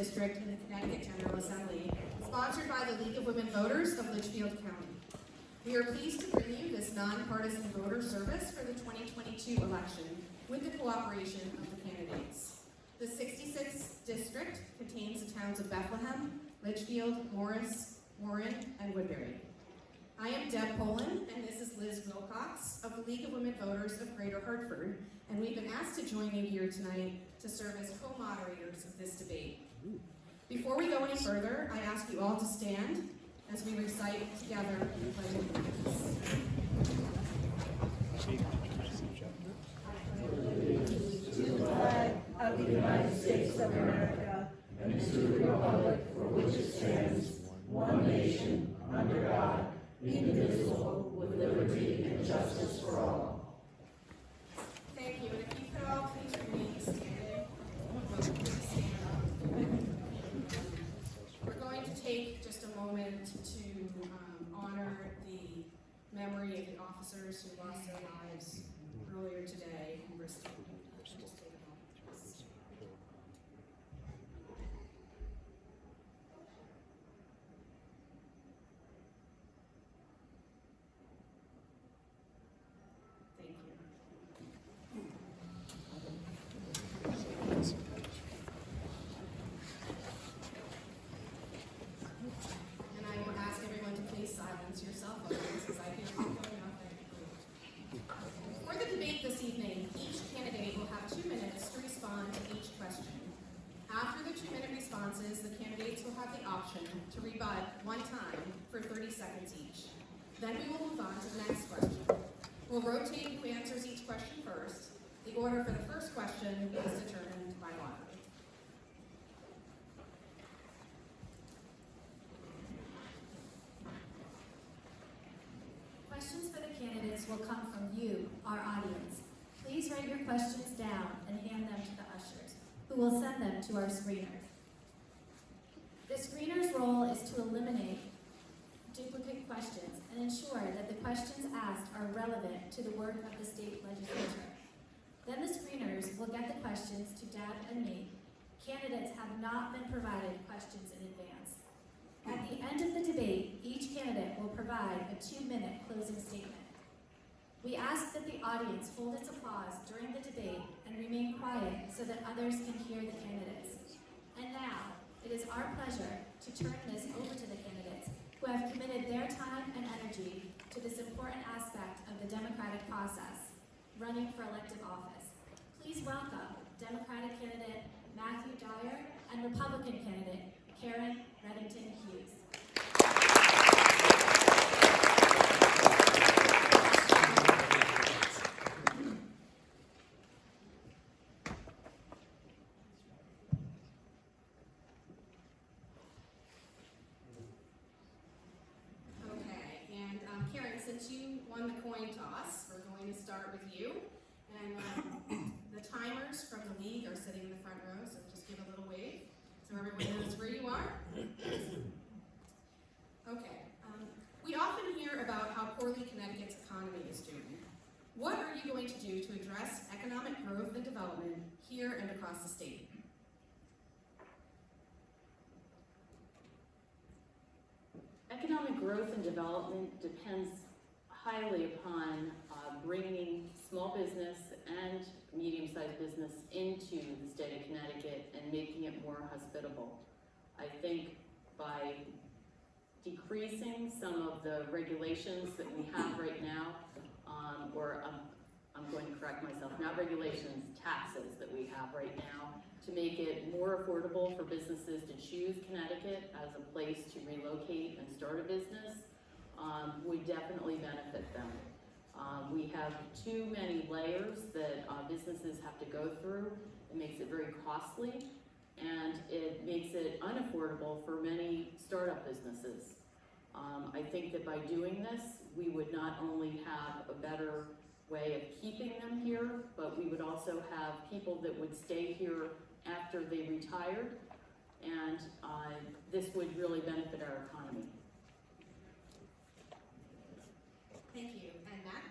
District in the Connecticut General Assembly, sponsored by the League of Women Voters of Litchfield County. We are pleased to bring you this nonpartisan voter service for the 2022 election with the cooperation of the candidates. The 66th district contains the towns of Bethlehem, Litchfield, Morris, Warren, and Woodbury. I am Deb Poland, and this is Liz Wilcox of the League of Women Voters of Greater Hartford, and we've been asked to join you here tonight to serve as co-moderators of this debate. Before we go any further, I ask you all to stand as we recite together the Pledge of Allegiance. To the flag of the United States of America and to the republic for which it stands, one nation, under God, indivisible, with liberty and justice for all. Thank you, and if you could all please remain standing. We're going to take just a moment to honor the memory of the officers who lost their lives earlier today in Bristol. Just take a moment, please. Thank you. And I will ask everyone to please silence your cell phones as I hear you going off there. For the debate this evening, each candidate will have 2 minutes to respond to each question. After the 2-minute responses, the candidates will have the option to rebut one time for 30 seconds each. Then we will move on to the next question. We'll rotate who answers each question first. The order for the first question is determined by lottery. Questions for the candidates will come from you, our audience. Please write your questions down and hand them to the ushers, who will send them to our screeners. The screener's role is to eliminate duplicate questions and ensure that the questions asked are relevant to the work of the state legislature. Then the screeners will get the questions to Deb and me. Candidates have not been provided questions in advance. At the end of the debate, each candidate will provide a 2-minute closing statement. We ask that the audience hold its applause during the debate and remain quiet so that others can hear the candidates. And now, it is our pleasure to turn this over to the candidates who have committed their time and energy to this important aspect of the democratic process, running for elective office. Please welcome Democratic candidate Matthew Dyer and Republican candidate Karen Reddington-Hughes. Okay, and Karen, since you won the coin toss, we're going to start with you. And the timers from the league are sitting in the front row, so just give a little wave so everyone knows where you are. Okay, we often hear about how poorly Connecticut's economy is doing. What are you going to do to address economic growth and development here and across the state? Economic growth and development depends highly upon bringing small business and medium-sized business into the state of Connecticut and making it more hospitable. I think by decreasing some of the regulations that we have right now, I'm going to correct myself, not regulations, taxes that we have right now, to make it more affordable for businesses to choose Connecticut as a place to relocate and start a business, would definitely benefit them. We have too many layers that businesses have to go through. It makes it very costly, and it makes it unaffordable for many startup businesses. I think that by doing this, we would not only have a better way of keeping them here, but we would also have people that would stay here after they retired, and this would really benefit our economy. Thank you. And Matt?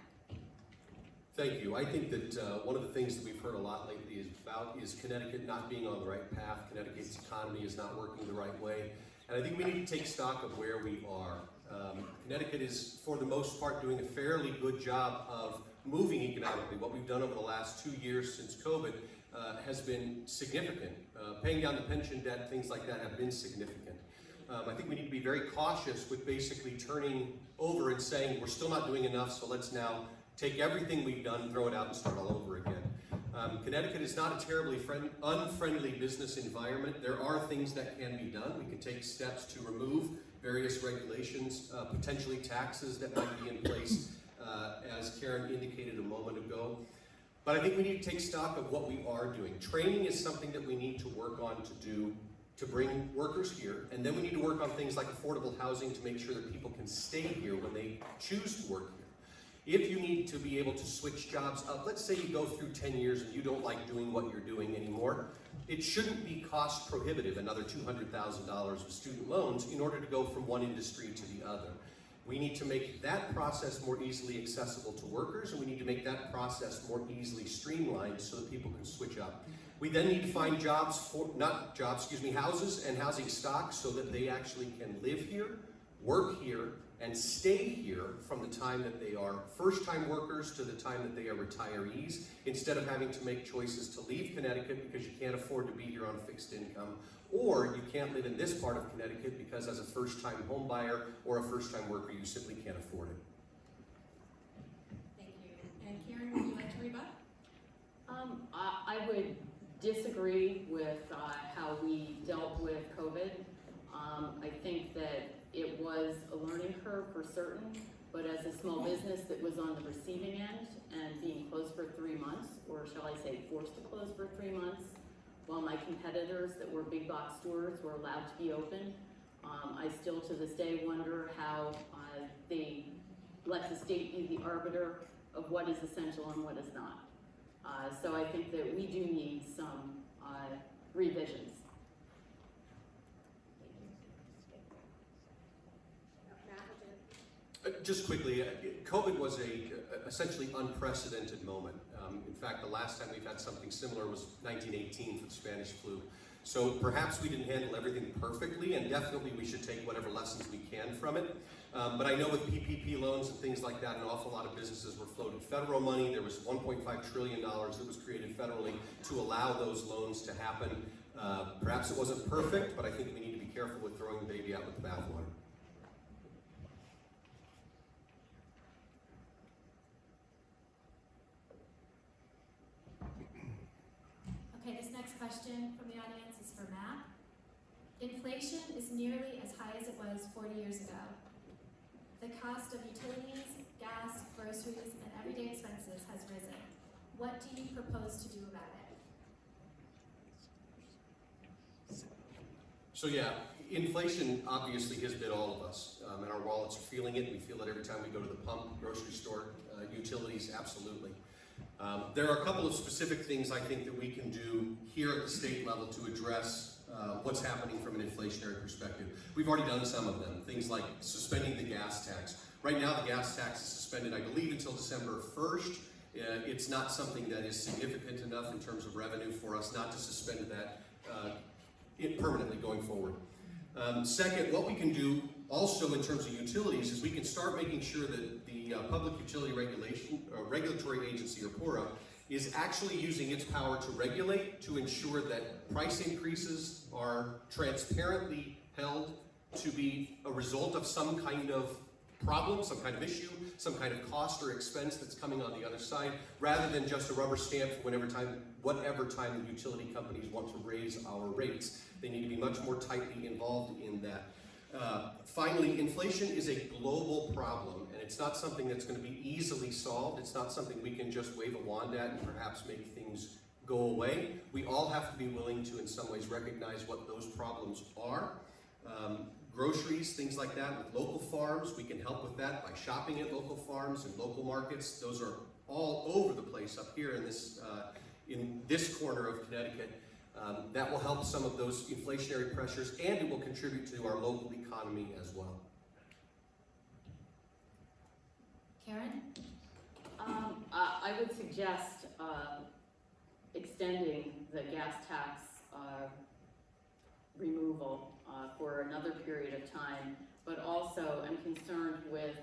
Thank you. I think that one of the things that we've heard a lot lately is Connecticut not being on the right path. Connecticut's economy is not working the right way. And I think we need to take stock of where we are. Connecticut is, for the most part, doing a fairly good job of moving economically. What we've done over the last 2 years since COVID has been significant. Paying down the pension debt, things like that have been significant. I think we need to be very cautious with basically turning over and saying, we're still not doing enough, so let's now take everything we've done, throw it out, and start all over again. Connecticut is not a terribly unfriendly business environment. There are things that can be done. We can take steps to remove various regulations, potentially taxes that might be in place, as Karen indicated a moment ago. But I think we need to take stock of what we are doing. Training is something that we need to work on to bring workers here, and then we need to work on things like affordable housing to make sure that people can stay here when they choose to work here. If you need to be able to switch jobs up, let's say you go through 10 years and you don't like doing what you're doing anymore, it shouldn't be cost prohibitive, another $200,000 of student loans, in order to go from one industry to the other. We need to make that process more easily accessible to workers, and we need to make that process more easily streamlined so that people can switch up. We then need to find houses and housing stock so that they actually can live here, work here, and stay here from the time that they are first-time workers to the time that they are retirees, instead of having to make choices to leave Connecticut because you can't afford to be here on a fixed income, or you can't live in this part of Connecticut because as a first-time home buyer or a first-time worker, you simply can't afford it. Thank you. And Karen, would you like to rebut? I would disagree with how we dealt with COVID. I think that it was a learning curve for certain, but as a small business that was on the receiving end and being closed for 3 months, or shall I say forced to close for 3 months, while my competitors that were big box stores were allowed to be open, I still to this day wonder how they let the state be the arbiter of what is essential and what is not. So I think that we do need some revisions. Just quickly, COVID was a essentially unprecedented moment. In fact, the last time we've had something similar was 1918 for the Spanish flu. So perhaps we didn't handle everything perfectly, and definitely we should take whatever lessons we can from it. But I know with PPP loans and things like that, an awful lot of businesses were floating federal money. There was $1.5 trillion that was created federally to allow those loans to happen. Perhaps it wasn't perfect, but I think we need to be careful with throwing the baby out with the bathwater. Okay, this next question from the audience is for Matt. Inflation is nearly as high as it was 40 years ago. The cost of utilities, gas, groceries, and everyday expenses has risen. What do you propose to do about it? So yeah, inflation obviously has hit all of us, and our wallets are feeling it. We feel it every time we go to the pump, grocery store, utilities, absolutely. There are a couple of specific things I think that we can do here at the state level to address what's happening from an inflationary perspective. We've already done some of them, things like suspending the gas tax. Right now the gas tax is suspended, I believe, until December 1st. It's not something that is significant enough in terms of revenue for us not to suspend that permanently going forward. Second, what we can do also in terms of utilities is we can start making sure that the Public Utility Regulatory Agency, or PURA, is actually using its power to regulate to ensure that price increases are transparently held to be a result of some kind of problem, some kind of issue, some kind of cost or expense that's coming on the other side, rather than just a rubber stamp for whatever time the utility companies want to raise our rates. They need to be much more tightly involved in that. Finally, inflation is a global problem, and it's not something that's going to be easily solved. It's not something we can just wave a wand at and perhaps make things go away. We all have to be willing to, in some ways, recognize what those problems are. Groceries, things like that, with local farms, we can help with that by shopping at local farms and local markets. Those are all over the place up here in this corner of Connecticut. That will help some of those inflationary pressures, and it will contribute to our local economy as well. Karen? I would suggest extending the gas tax removal for another period of time, but also I'm concerned with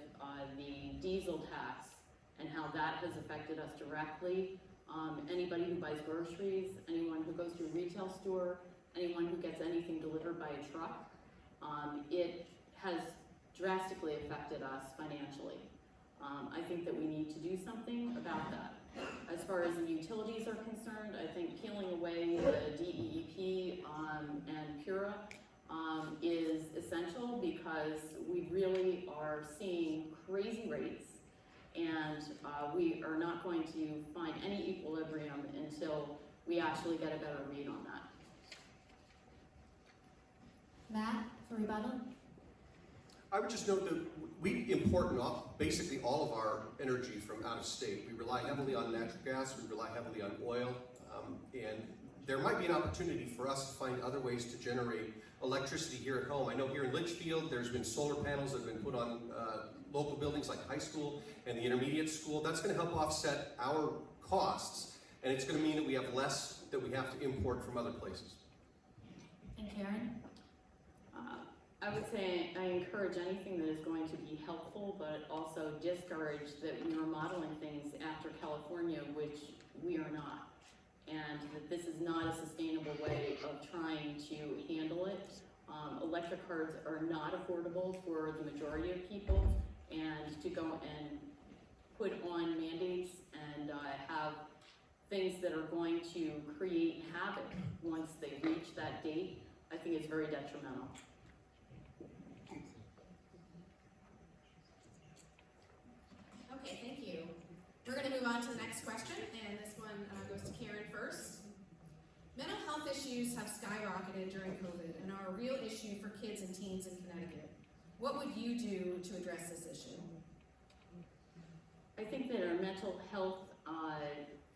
the diesel tax and how that has affected us directly. Anybody who buys groceries, anyone who goes to a retail store, anyone who gets anything delivered by a truck, it has drastically affected us financially. I think that we need to do something about that. As far as the utilities are concerned, I think peeling away the DEEP and PURA is essential because we really are seeing crazy rates, and we are not going to find any equilibrium until we actually get a better read on that. Matt, for rebuttal? I would just note that we import basically all of our energy from out of state. We rely heavily on natural gas, we rely heavily on oil, and there might be an opportunity for us to find other ways to generate electricity here at home. I know here in Litchfield, there's been solar panels that have been put on local buildings like high school and the intermediate school. That's going to help offset our costs, and it's going to mean that we have less that we have to import from other places. And Karen? I would say I encourage anything that is going to be helpful, but also discourage that we are modeling things after California, which we are not. And that this is not a sustainable way of trying to handle it. Electric cars are not affordable for the majority of people, and to go and put on mandates and have things that are going to create havoc once they reach that date, I think is very detrimental. Okay, thank you. We're going to move on to the next question, and this one goes to Karen first. Mental health issues have skyrocketed during COVID and are a real issue for kids and teens in Connecticut. What would you do to address this issue? I think that our mental health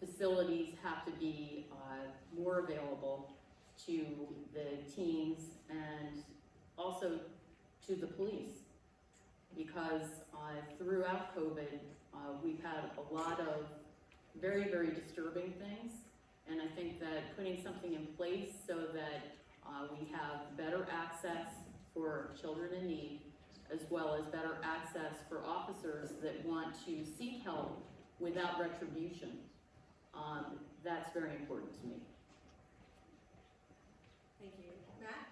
facilities have to be more available to the teens and also to the police, because throughout COVID, we've had a lot of very, very disturbing things, and I think that putting something in place so that we have better access for children in need, as well as better access for officers that want to seek help without retribution, that's very important to me. Thank you. Matt?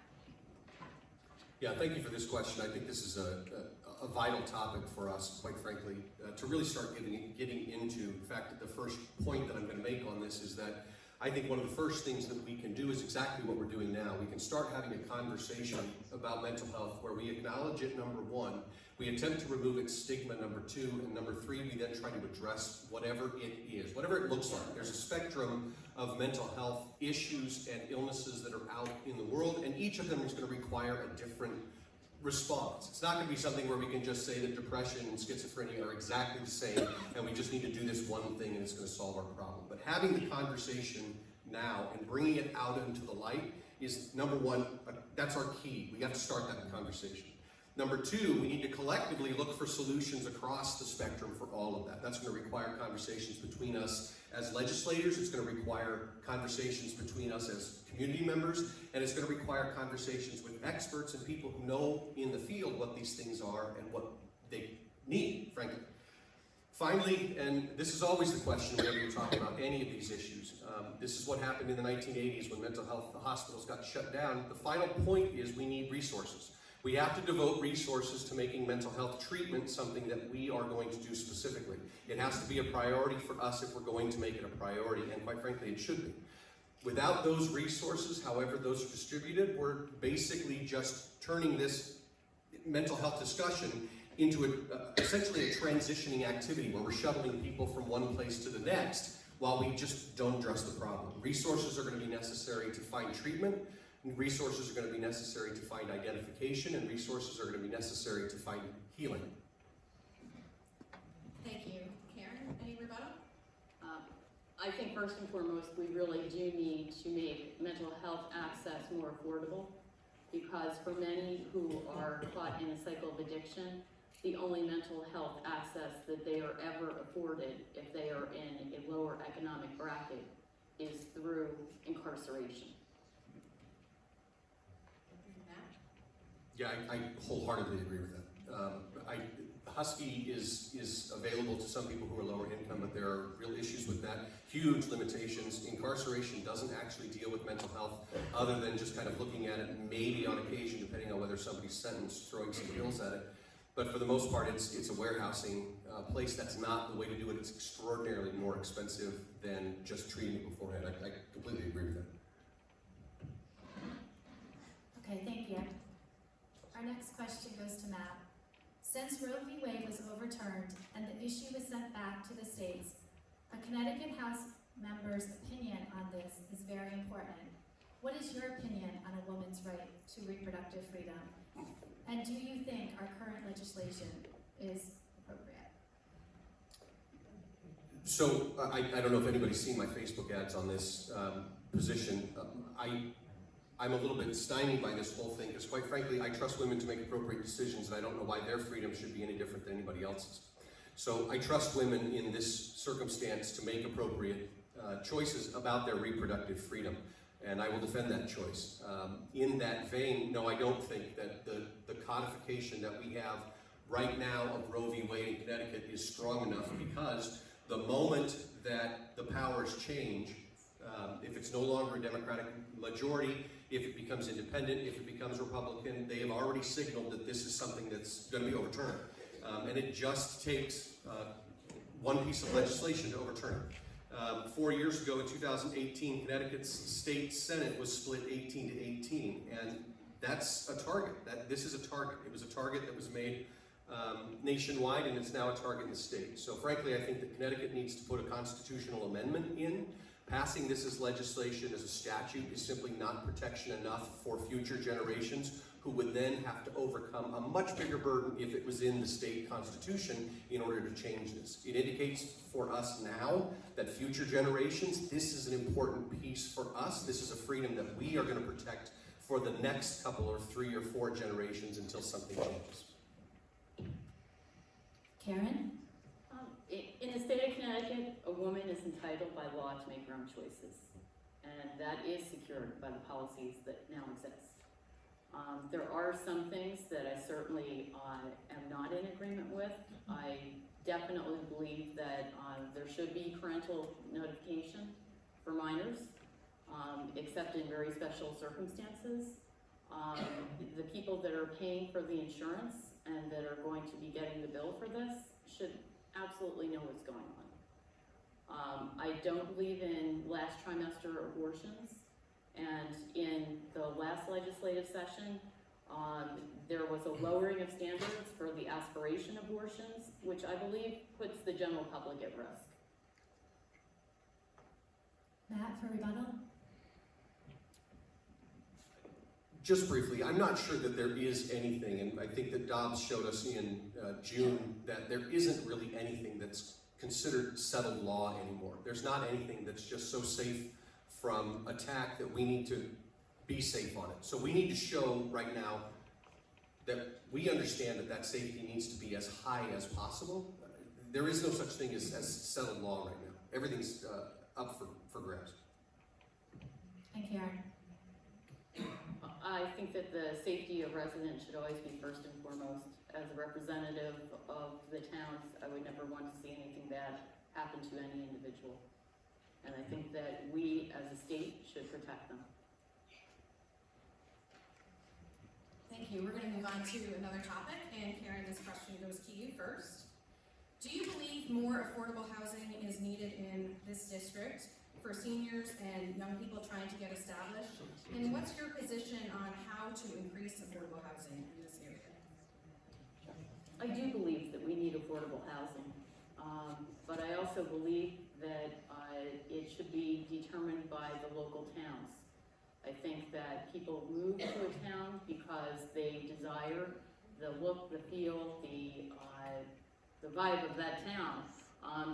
Yeah, thank you for this question. I think this is a vital topic for us, quite frankly, to really start getting into. In fact, the first point that I'm going to make on this is that I think one of the first things that we can do is exactly what we're doing now. We can start having a conversation about mental health where we acknowledge it, number one, we attempt to remove its stigma, number two, and number three, we then try to address whatever it is, whatever it looks like. There's a spectrum of mental health issues and illnesses that are out in the world, and each of them is going to require a different response. It's not going to be something where we can just say that depression and schizophrenia are exactly the same and we just need to do this one thing and it's going to solve our problem. But having the conversation now and bringing it out into the light is, number one, that's our key. We have to start that conversation. Number two, we need to collectively look for solutions across the spectrum for all of that. That's going to require conversations between us as legislators, it's going to require conversations between us as community members, and it's going to require conversations with experts and people who know in the field what these things are and what they need, frankly. Finally, and this is always the question whenever you talk about any of these issues, this is what happened in the 1980s when mental health hospitals got shut down. The final point is we need resources. We have to devote resources to making mental health treatment something that we are going to do specifically. It has to be a priority for us if we're going to make it a priority, and quite frankly, it should be. Without those resources, however those are distributed, we're basically just turning this mental health discussion into essentially a transitioning activity where we're shuttling people from one place to the next while we just don't address the problem. Resources are going to be necessary to find treatment, and resources are going to be necessary to find identification, and resources are going to be necessary to find healing. Thank you. Karen, any rebuttal? I think first and foremost, we really do need to make mental health access more affordable, because for many who are caught in a cycle of addiction, the only mental health access that they are ever afforded if they are in a lower economic bracket is through incarceration. Yeah, I wholeheartedly agree with that. Husky is available to some people who are lower income, but there are real issues with that. Huge limitations. Incarceration doesn't actually deal with mental health other than just kind of looking at it maybe on occasion, depending on whether somebody's sentenced, throwing some pills at it. But for the most part, it's a warehousing place. That's not the way to do it. It's extraordinarily more expensive than just treating it beforehand. I completely agree with that. Okay, thank you. Our next question goes to Matt. Since Roe v. Wade was overturned and the issue was sent back to the states, a Connecticut House member's opinion on this is very important. What is your opinion on a woman's right to reproductive freedom? And do you think our current legislation is appropriate? So I don't know if anybody's seen my Facebook ads on this position. I'm a little bit stymied by this whole thing because, quite frankly, I trust women to make appropriate decisions, and I don't know why their freedom should be any different than anybody else's. So I trust women in this circumstance to make appropriate choices about their reproductive freedom, and I will defend that choice. In that vein, no, I don't think that the codification that we have right now of Roe v. Wade in Connecticut is strong enough, because the moment that the powers change, if it's no longer a Democratic majority, if it becomes independent, if it becomes Republican, they have already signaled that this is something that's going to be overturned. And it just takes one piece of legislation to overturn it. 4 years ago in 2018, Connecticut's state Senate was split 18 to 18, and that's a target. This is a target. It was a target that was made nationwide, and it's now a target in the state. So frankly, I think that Connecticut needs to put a constitutional amendment in. Passing this as legislation, as a statute, is simply not protection enough for future generations, who would then have to overcome a much bigger burden if it was in the state constitution in order to change this. It indicates for us now that future generations, this is an important piece for us. This is a freedom that we are going to protect for the next couple or 3 or 4 generations until something changes. Karen? In the state of Connecticut, a woman is entitled by law to make her own choices, and that is secured by the policies that now exist. There are some things that I certainly am not in agreement with. I definitely believe that there should be parental notification for minors, except in very special circumstances. The people that are paying for the insurance and that are going to be getting the bill for this should absolutely know what's going on. I don't believe in last trimester abortions, and in the last legislative session, there was a lowering of standards for the aspiration abortions, which I believe puts the general public at risk. Matt, for rebuttal? Just briefly, I'm not sure that there is anything, and I think that Dobbs showed us in June that there isn't really anything that's considered settled law anymore. There's not anything that's just so safe from attack that we need to be safe on it. So we need to show right now that we understand that safety needs to be as high as possible. There is no such thing as settled law right now. Everything's up for grabs. And Karen? I think that the safety of residents should always be first and foremost. As a representative of the towns, I would never want to see anything bad happen to any individual. And I think that we, as a state, should protect them. Thank you. We're going to move on to another topic, and Karen, this question goes to you first. Do you believe more affordable housing is needed in this district for seniors and young people trying to get established? And what's your position on how to increase affordable housing in this area? I do believe that we need affordable housing, but I also believe that it should be determined by the local towns. I think that people move to a town because they desire the look, the feel, the vibe of that town.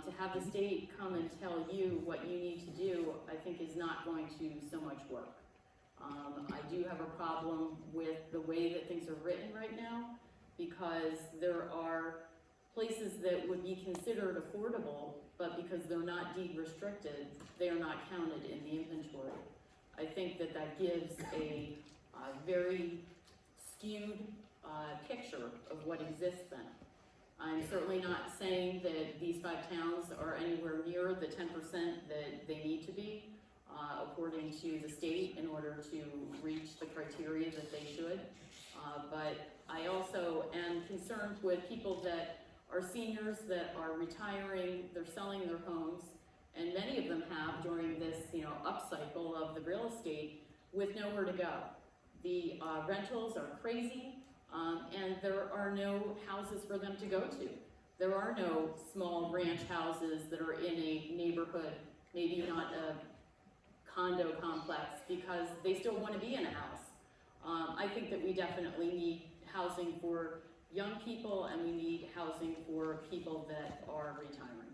To have the state come and tell you what you need to do, I think is not going to so much work. I do have a problem with the way that things are written right now. because there are places that would be considered affordable, but because they're not deed restricted, they are not counted in the inventory. I think that that gives a very skewed picture of what exists then. I'm certainly not saying that these 5 towns are anywhere near the 10% that they need to be, according to the state, in order to reach the criteria that they should. But I also am concerned with people that are seniors that are retiring, they're selling their homes, and many of them have during this, upcycle of the real estate with nowhere to go. The rentals are crazy, and there are no houses for them to go to. There are no small ranch houses that are in a neighborhood, maybe not a condo complex, because they still want to be in a house. I think that we definitely need housing for young people, and we need housing for people that are retiring.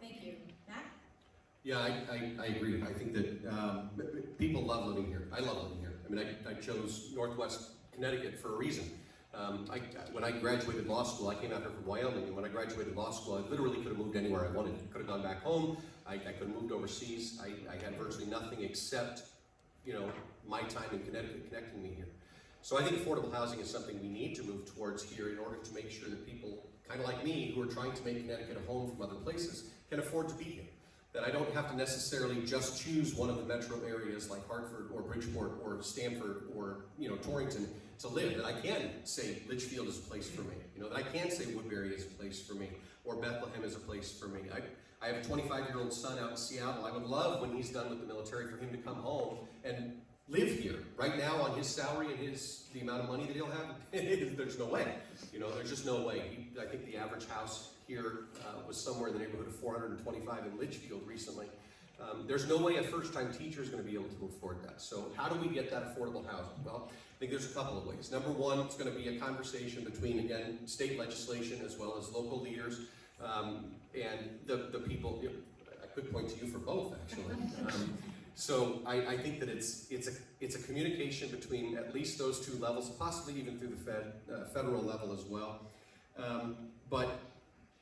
Thank you. Matt? Yeah, I agree. I think that people love living here. I love living here. I mean, I chose Northwest Connecticut for a reason. When I graduated law school, I came out here from Wyoming, and when I graduated law school, I literally could have moved anywhere I wanted. Could have gone back home. I could have moved overseas. I had virtually nothing except, my time in Connecticut connecting me here. So I think affordable housing is something we need to move towards here in order to make sure that people, kind of like me, who are trying to make Connecticut a home from other places, can afford to be here. That I don't have to necessarily just choose one of the metro areas like Hartford or Bridgeport or Stamford or Torrington to live. That I can say Litchfield is a place for me. That I can say Woodbury is a place for me, or Bethlehem is a place for me. I have a 25-year-old son out in Seattle. I would love, when he's done with the military, for him to come home and live here. Right now, on his salary and the amount of money that he'll have, there's no way. There's just no way. I think the average house here was somewhere in the neighborhood of $425 in Litchfield recently. There's no way a first-time teacher is going to be able to afford that. So how do we get that affordable housing? Well, I think there's a couple of ways. Number one, it's going to be a conversation between, again, state legislation as well as local leaders and the people. I could point to you for both, actually. So I think that it's a communication between at least those two levels, possibly even through the federal level as well. But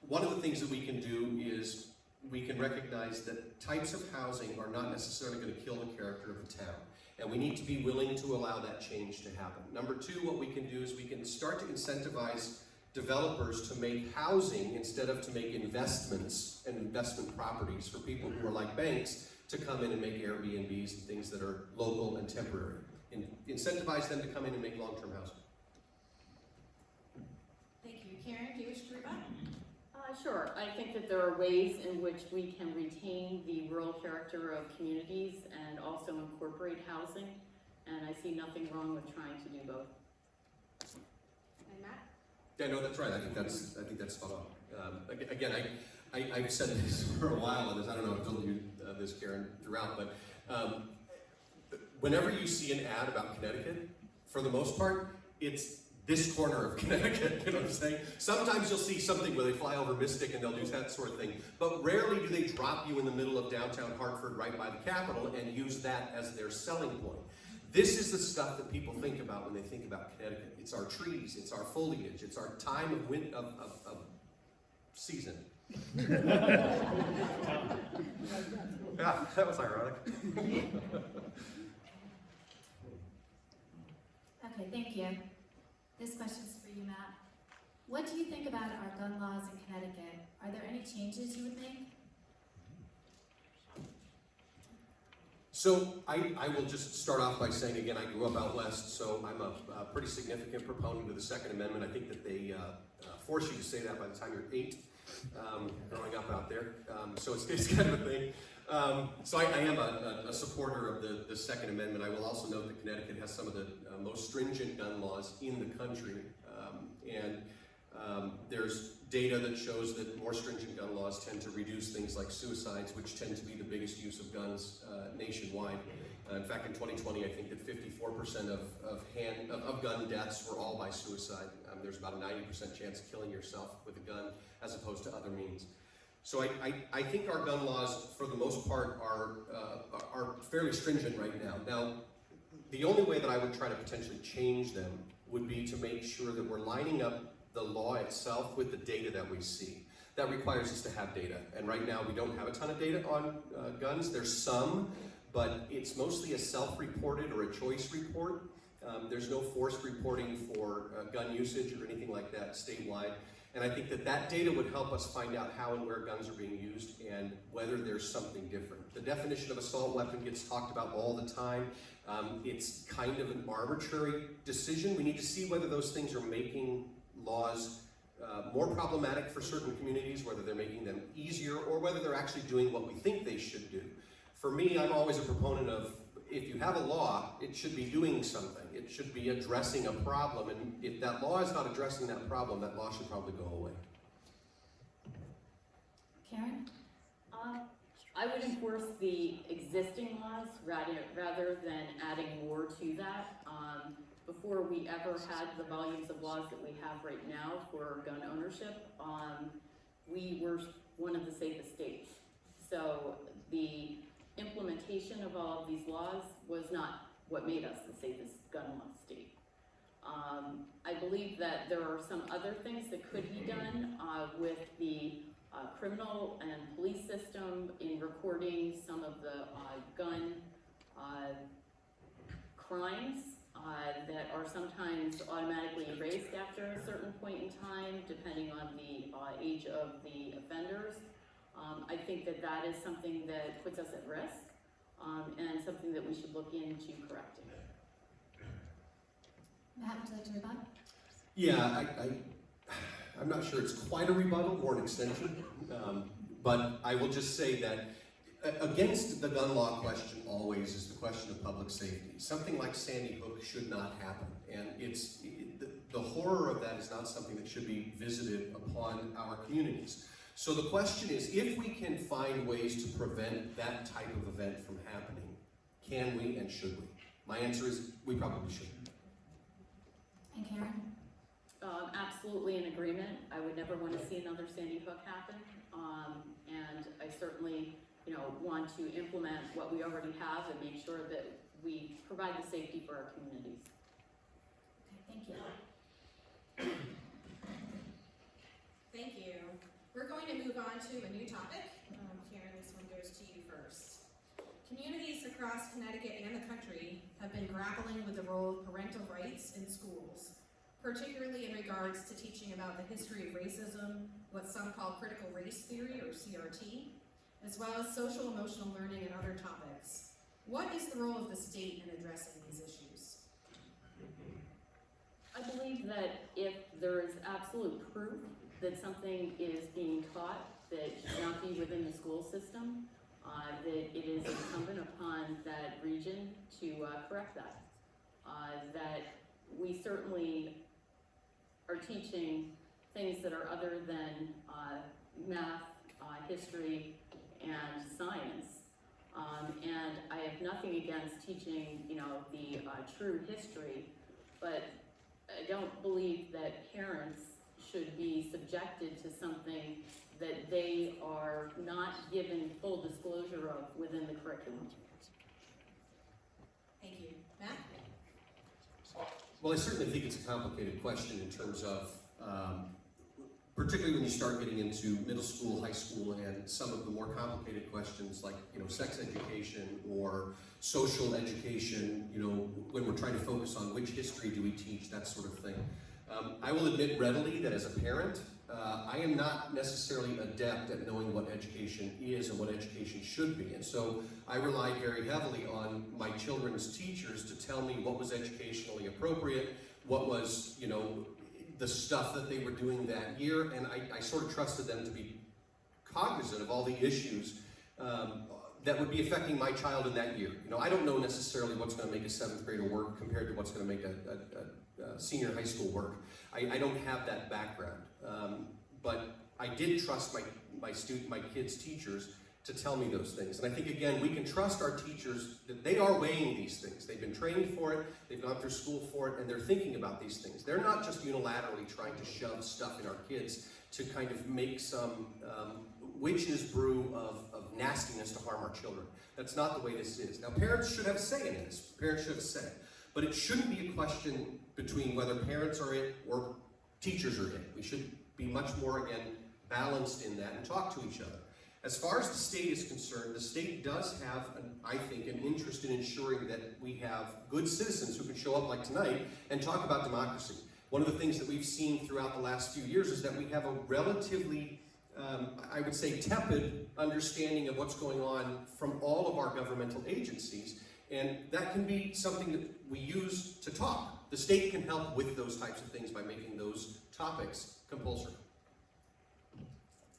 one of the things that we can do is we can recognize that types of housing are not necessarily going to kill the character of the town. And we need to be willing to allow that change to happen. Number two, what we can do is we can start to incentivize developers to make housing instead of to make investments and investment properties for people who are like banks to come in and make Airbnbs and things that are local and temporary. And incentivize them to come in and make long-term housing. Thank you. Karen, do you wish to rebut? Sure. I think that there are ways in which we can retain the rural character of communities and also incorporate housing, and I see nothing wrong with trying to do both. And Matt? Yeah, no, that's right. I think that's spot on. Again, I've said this for a while on this. I don't know if I've told you this, Karen, throughout, but whenever you see an ad about Connecticut, for the most part, it's this corner of Connecticut, you know what I'm saying? Sometimes you'll see something where they fly over Mystic and they'll do that sort of thing, but rarely do they drop you in the middle of downtown Hartford right by the Capitol and use that as their selling point. This is the stuff that people think about when they think about Connecticut. It's our trees, it's our foliage, it's our time of season. Yeah, that was ironic. Okay, thank you. This question's for you, Matt. What do you think about our gun laws in Connecticut? Are there any changes you would make? So I will just start off by saying, again, I grew up out west, so I'm a pretty significant proponent of the Second Amendment. I think that they force you to say that by the time you're 8, growing up out there. So it's kind of a thing. So I am a supporter of the Second Amendment. I will also note that Connecticut has some of the most stringent gun laws in the country. There's data that shows that more stringent gun laws tend to reduce things like suicides, which tend to be the biggest use of guns nationwide. In fact, in 2020, I think that 54% of gun deaths were all by suicide. There's about a 90% chance of killing yourself with a gun as opposed to other means. So I think our gun laws, for the most part, are fairly stringent right now. Now, The only way that I would try to potentially change them would be to make sure that we're lining up the law itself with the data that we see. That requires us to have data, and right now we don't have a ton of data on guns. There's some, but it's mostly a self-reported or a choice report. There's no forced reporting for gun usage or anything like that statewide. And I think that that data would help us find out how and where guns are being used and whether there's something different. The definition of assault weapon gets talked about all the time. It's kind of an arbitrary decision. We need to see whether those things are making laws more problematic for certain communities, whether they're making them easier, or whether they're actually doing what we think they should do. For me, I'm always a proponent of, if you have a law, it should be doing something. It should be addressing a problem, and if that law is not addressing that problem, that law should probably go away. Karen? I would enforce the existing laws rather than adding more to that. Before we ever had the volumes of laws that we have right now for gun ownership, we were one of the safest states. So the implementation of all of these laws was not what made us the safest gun law state. I believe that there are some other things that could be done with the criminal and police system in recording some of the gun crimes that are sometimes automatically erased after a certain point in time, depending on the age of the offenders. I think that that is something that puts us at risk, and something that we should look into correcting. Matt, would you like to rebut? Yeah, I'm not sure it's quite a rebuttal, more an extension, but I will just say that against the gun law question always is the question of public safety. Something like Sandy Hook should not happen, and the horror of that is not something that should be visited upon our communities. So the question is, if we can find ways to prevent that type of event from happening, can we and should we? My answer is we probably should. And Karen? Absolutely in agreement. I would never want to see another Sandy Hook happen, and I certainly, want to implement what we already have and make sure that we provide the safety for our communities. Okay, thank you. Thank you. We're going to move on to a new topic. Karen, this one goes to you first. Communities across Connecticut and the country have been grappling with the role of parental rights in schools, particularly in regards to teaching about the history of racism, what some call critical race theory, or CRT, as well as social emotional learning and other topics. What is the role of the state in addressing these issues? I believe that if there is absolute proof that something is being taught that should not be within the school system, that it is incumbent upon that region to correct that. That we certainly are teaching things that are other than math, history, and science. And I have nothing against teaching, the true history, but I don't believe that parents should be subjected to something that they are not given full disclosure of within the curriculum. Thank you. Matt? Well, I certainly think it's a complicated question in terms of, particularly when you start getting into middle school, high school, and some of the more complicated questions like, sex education or social education, when we're trying to focus on which history do we teach, that sort of thing. I will admit readily that as a parent, I am not necessarily adept at knowing what education is and what education should be. And so I rely very heavily on my children's teachers to tell me what was educationally appropriate, what was, the stuff that they were doing that year, and I sort of trusted them to be cognizant of all the issues that would be affecting my child in that year. I don't know necessarily what's going to make a 7th grader work compared to what's going to make a senior high school work. I don't have that background, but I did trust my kids' teachers to tell me those things. And I think, again, we can trust our teachers that they are weighing these things. They've been trained for it, they've gone through school for it, and they're thinking about these things. They're not just unilaterally trying to shove stuff in our kids to kind of make some witch's brew of nastiness to harm our children. That's not the way this is. Now, parents should have a say in this. Parents should have a say. But it shouldn't be a question between whether parents are it or teachers are it. We should be much more, again, balanced in that and talk to each other. As far as the state is concerned, the state does have, I think, an interest in ensuring that we have good citizens who can show up like tonight and talk about democracy. One of the things that we've seen throughout the last few years is that we have a relatively, I would say, tepid understanding of what's going on from all of our governmental agencies. And that can be something that we use to talk. The state can help with those types of things by making those topics compulsory.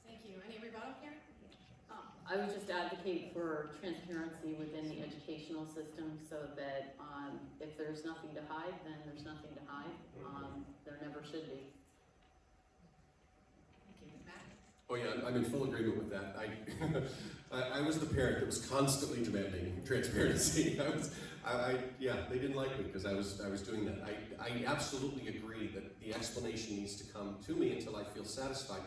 Thank you. Any rebuttal here? I would just advocate for transparency within the educational system so that if there's nothing to hide, then there's nothing to hide. There never should be. Thank you. Matt? Oh yeah, I'm in full agreement with that. I was the parent that was constantly demanding transparency. Yeah, they didn't like me because I was doing that. I absolutely agree that the explanation needs to come to me until I feel satisfied.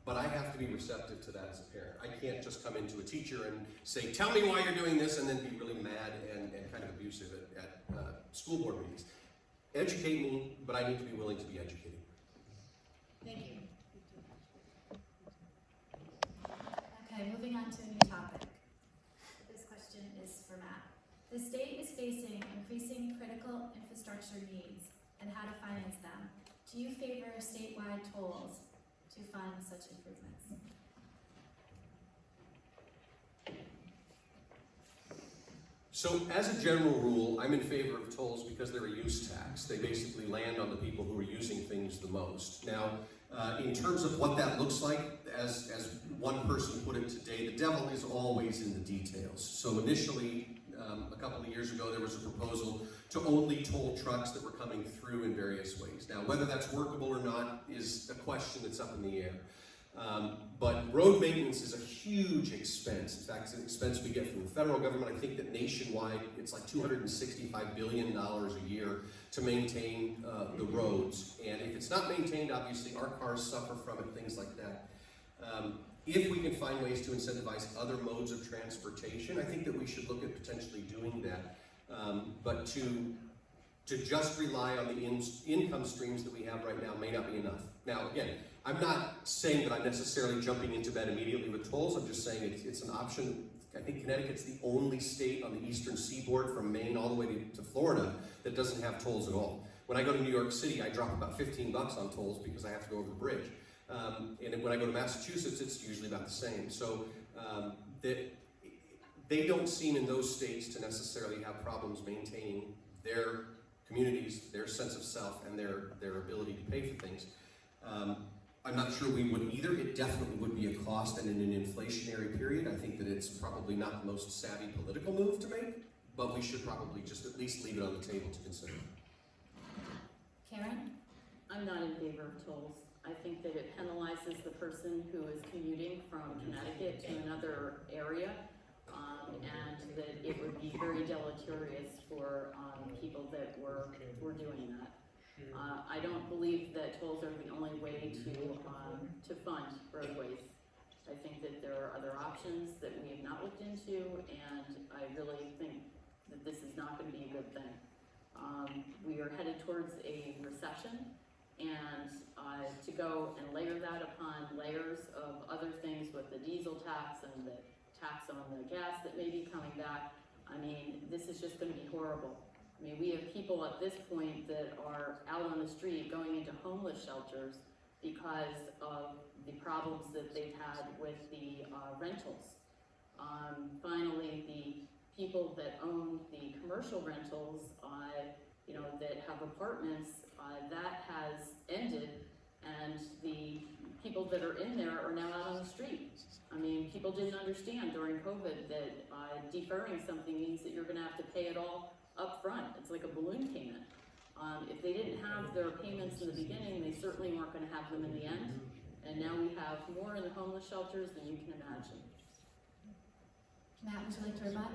But I have to be receptive to that as a parent. I can't just come into a teacher and say, tell me why you're doing this, and then be really mad and kind of abusive at school board meetings. Educate me, but I need to be willing to be educated. Thank you. Okay, moving on to a new topic. This question is for Matt. The state is facing increasing critical infrastructure needs and how to finance them. Do you favor statewide tolls to fund such improvements? So as a general rule, I'm in favor of tolls because they're a use tax. They basically land on the people who are using things the most. Now, in terms of what that looks like, as one person put it today, the devil is always in the details. So initially, a couple of years ago, there was a proposal to only toll trucks that were coming through in various ways. Now, whether that's workable or not is a question that's up in the air. But road maintenance is a huge expense. In fact, it's an expense we get from the federal government. I think that nationwide, it's like $265 billion a year to maintain the roads. And if it's not maintained, obviously, our cars suffer from it, things like that. If we can find ways to incentivize other modes of transportation, I think that we should look at potentially doing that. But to just rely on the income streams that we have right now may not be enough. Now, again, I'm not saying that I'm necessarily jumping into bed immediately with tolls. I'm just saying it's an option. I think Connecticut's the only state on the eastern seaboard from Maine all the way to Florida that doesn't have tolls at all. When I go to New York City, I drop about $15 on tolls because I have to go over the bridge. And when I go to Massachusetts, it's usually about the same. So they don't seem in those states to necessarily have problems maintaining their communities, their sense of self, and their ability to pay for things. I'm not sure we would either. It definitely would be a cost, and in an inflationary period, I think that it's probably not the most savvy political move to make, but we should probably just at least leave it on the table to consider. Karen? I'm not in favor of tolls. I think that it penalizes the person who is commuting from Connecticut to another area, and that it would be very deleterious for people that were doing that. I don't believe that tolls are the only way to fund roadways. I think that there are other options that we have not looked into, and I really think that this is not going to be a good thing. We are headed towards a recession, and to go and layer that upon layers of other things with the diesel tax and the tax on the gas that may be coming back, I mean, this is just going to be horrible. I mean, we have people at this point that are out on the street going into homeless shelters because of the problems that they've had with the rentals. Finally, the people that own the commercial rentals, that have apartments, that has ended, and the people that are in there are now out on the street. I mean, people didn't understand during COVID that deferring something means that you're going to have to pay it all up front. It's like a balloon payment. If they didn't have their payments in the beginning, they certainly weren't going to have them in the end. And now we have more in the homeless shelters than you can imagine. Matt, would you like to rebut?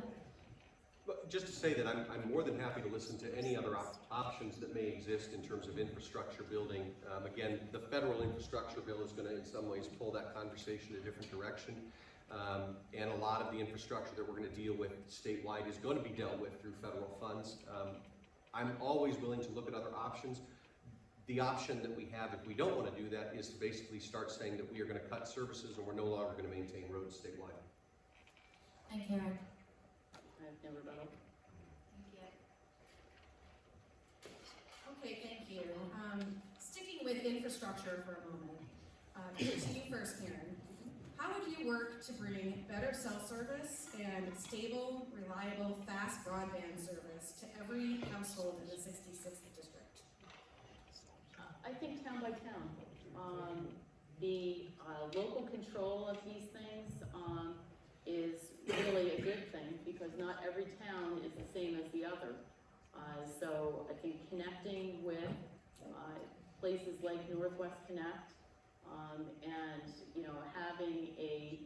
But just to say that I'm more than happy to listen to any other options that may exist in terms of infrastructure building. Again, the federal infrastructure bill is going to, in some ways, pull that conversation in a different direction. And a lot of the infrastructure that we're going to deal with statewide is going to be dealt with through federal funds. I'm always willing to look at other options. The option that we have, if we don't want to do that, is to basically start saying that we are going to cut services and we're no longer going to maintain roads statewide. And Karen? I have no rebuttal. Thank you. Okay, thank you. Sticking with infrastructure for a moment, to you first, Karen. How would you work to bring better cell service and stable, reliable, fast broadband service to every household in the 66th district? I think town by town. The local control of these things is really a good thing because not every town is the same as the other. So I think connecting with places like Northwest Connect and having a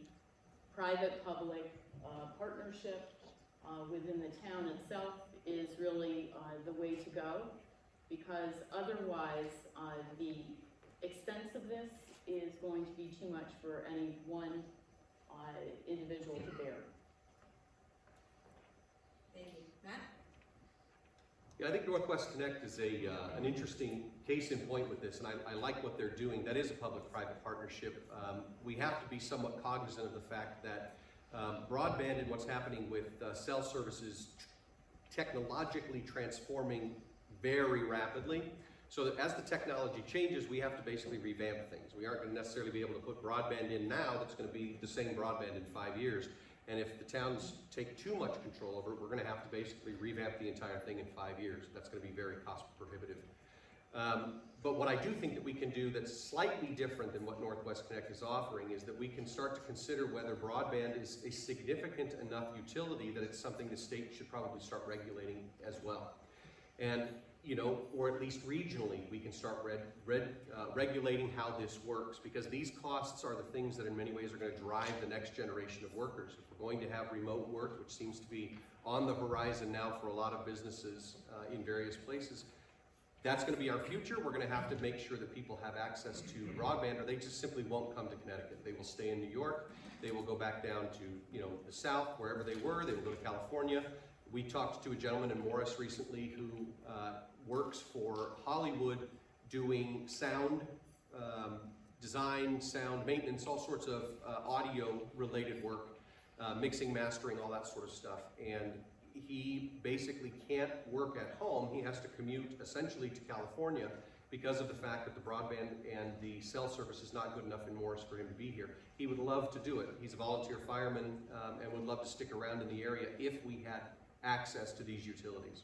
private-public partnership within the town itself is really the way to go, because otherwise the expense of this is going to be too much for any one individual to bear. Thank you. Matt? Yeah, I think Northwest Connect is an interesting case in point with this, and I like what they're doing. That is a public-private partnership. We have to be somewhat cognizant of the fact that broadband and what's happening with cell services technologically transforming very rapidly. So that as the technology changes, we have to basically revamp things. We aren't going to necessarily be able to put broadband in now that's going to be the same broadband in 5 years. And if the towns take too much control over it, we're going to have to basically revamp the entire thing in 5 years. That's going to be very cost prohibitive. But what I do think that we can do that's slightly different than what Northwest Connect is offering is that we can start to consider whether broadband is a significant enough utility that it's something the state should probably start regulating as well. And or at least regionally, we can start regulating how this works, because these costs are the things that in many ways are going to drive the next generation of workers. If we're going to have remote work, which seems to be on the horizon now for a lot of businesses in various places, that's going to be our future. We're going to have to make sure that people have access to broadband, or they just simply won't come to Connecticut. They will stay in New York. They will go back down to the South, wherever they were. They will go to California. We talked to a gentleman in Morris recently who works for Hollywood doing sound design, sound maintenance, all sorts of audio-related work, mixing, mastering, all that sort of stuff. And he basically can't work at home. He has to commute essentially to California because of the fact that the broadband and the cell service is not good enough in Morris for him to be here. He would love to do it. He's a volunteer fireman and would love to stick around in the area if we had access to these utilities.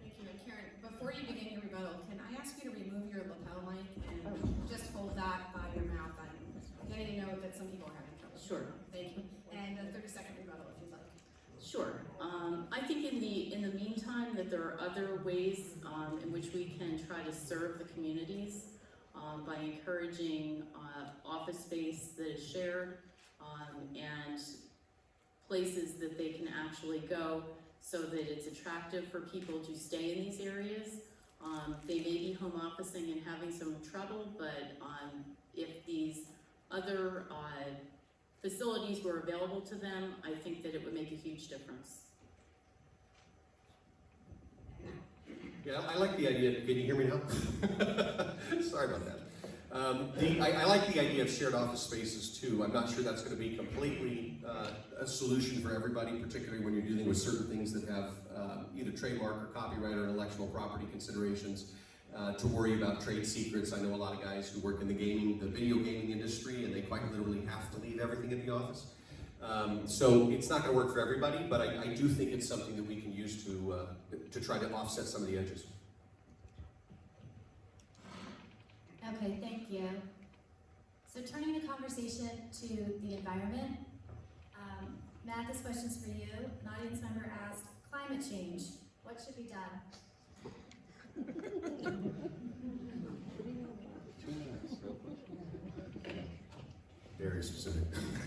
Thank you. And Karen, before you begin your rebuttal, can I ask you to remove your lapel mic and just hold that by your mouth? I'm getting to know that some people are having trouble. Sure. Thank you. And a 30-second rebuttal if you'd like. Sure. I think in the meantime that there are other ways in which we can try to serve the communities by encouraging office space that is shared and places that they can actually go so that it's attractive for people to stay in these areas. They may be home officing and having some trouble, but if these other facilities were available to them, I think that it would make a huge difference. Yeah, I like the idea. Can you hear me now? Sorry about that. I like the idea of shared office spaces too. I'm not sure that's going to be completely a solution for everybody, particularly when you're dealing with certain things that have either trademark or copyright or intellectual property considerations. To worry about trade secrets. I know a lot of guys who work in the video gaming industry, and they quite literally have to leave everything in the office. So it's not going to work for everybody, but I do think it's something that we can use to try to offset some of the edges. Okay, thank you. So turning the conversation to the environment, Matt, this question's for you. An audience member asked, climate change, what should be done? Very specific.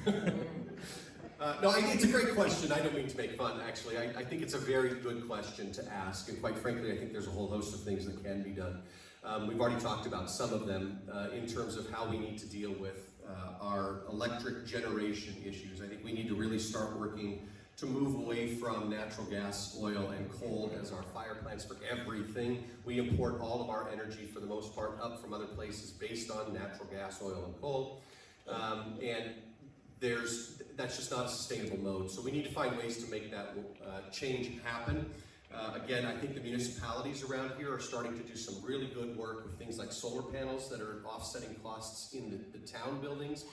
No, it's a great question. I don't mean to make fun, actually. I think it's a very good question to ask, and quite frankly, I think there's a whole host of things that can be done. We've already talked about some of them in terms of how we need to deal with our electric generation issues. I think we need to really start working to move away from natural gas, oil, and coal as our fire plants for everything. We import all of our energy, for the most part, up from other places based on natural gas, oil, and coal. And that's just not a sustainable mode. So we need to find ways to make that change happen. Again, I think the municipalities around here are starting to do some really good work with things like solar panels that are offsetting costs in the town buildings.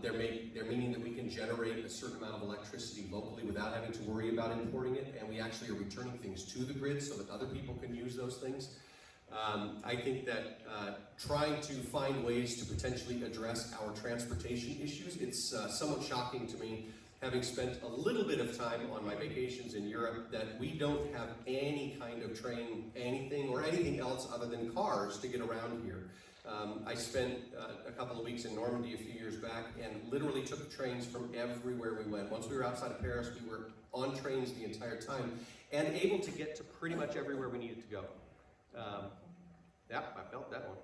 They're meaning that we can generate a certain amount of electricity locally without having to worry about importing it, and we actually are returning things to the grid so that other people can use those things. I think that trying to find ways to potentially address our transportation issues, it's somewhat shocking to me, having spent a little bit of time on my vacations in Europe, that we don't have any kind of train, anything, or anything else other than cars to get around here. I spent a couple of weeks in Normandy a few years back and literally took trains from everywhere we went. Once we were outside of Paris, we were on trains the entire time and able to get to pretty much everywhere we needed to go. Yeah, I felt that one.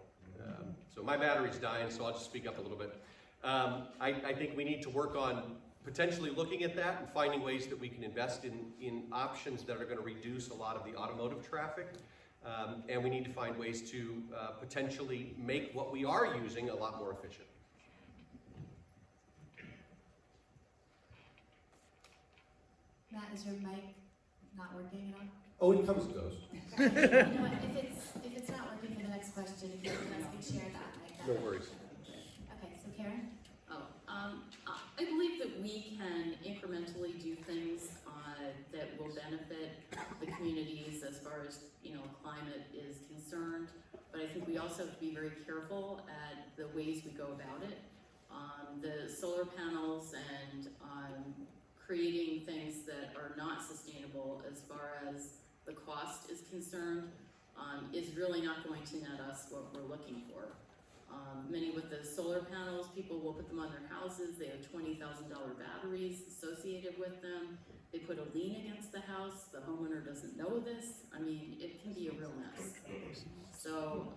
So my battery's dying, so I'll just speak up a little bit. I think we need to work on potentially looking at that and finding ways that we can invest in options that are going to reduce a lot of the automotive traffic. And we need to find ways to potentially make what we are using a lot more efficient. Matt, is your mic not working at all? Oh, it comes and goes. You know what, if it's not working for the next question, if you guys could share that mic. No worries. Okay, so Karen? I believe that we can incrementally do things that will benefit the communities as far as climate is concerned. But I think we also have to be very careful at the ways we go about it. The solar panels and creating things that are not sustainable as far as the cost is concerned is really not going to net us what we're looking for. Many with the solar panels, people will put them on their houses. They have $20,000 batteries associated with them. They put a lien against the house. The homeowner doesn't know this. I mean, it can be a real mess. So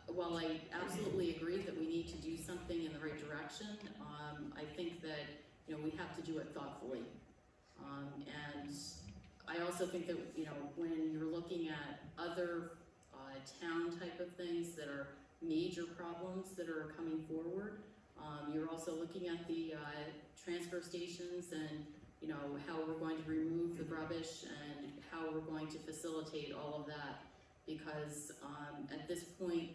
while I absolutely agree that we need to do something in the right direction, I think that we have to do it thoughtfully. And I also think that when you're looking at other town type of things that are major problems that are coming forward, you're also looking at the transfer stations and how we're going to remove the rubbish and how we're going to facilitate all of that, because at this point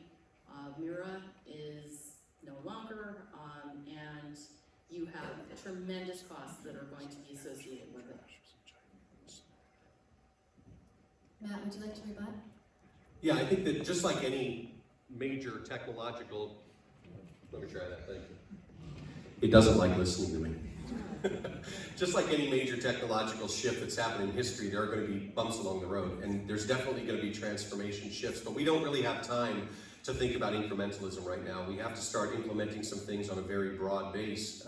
Mira is no longer, and you have tremendous costs that are going to be associated with it. Matt, would you like to rebut? Yeah, I think that just like any major technological, let me try that, thank you. It doesn't like listening to me. Just like any major technological shift that's happened in history, there are going to be bumps along the road, and there's definitely going to be transformation shifts, but we don't really have time to think about incrementalism right now. We have to start implementing some things on a very broad base,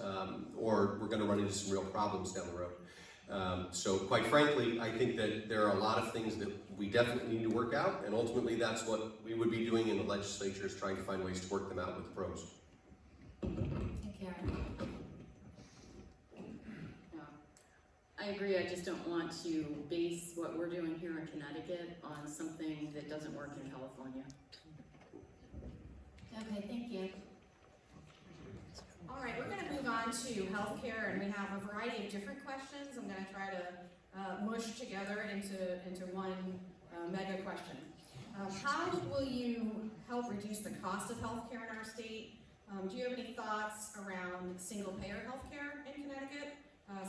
or we're going to run into some real problems down the road. So quite frankly, I think that there are a lot of things that we definitely need to work out, and ultimately that's what we would be doing in the legislature, is trying to find ways to work them out with the pros. And Karen? I agree. I just don't want to base what we're doing here in Connecticut on something that doesn't work in California. Okay, thank you. All right, we're going to move on to healthcare, and we have a variety of different questions. I'm going to try to mush together into one mega question. How will you help reduce the cost of healthcare in our state? Do you have any thoughts around single-payer healthcare in Connecticut?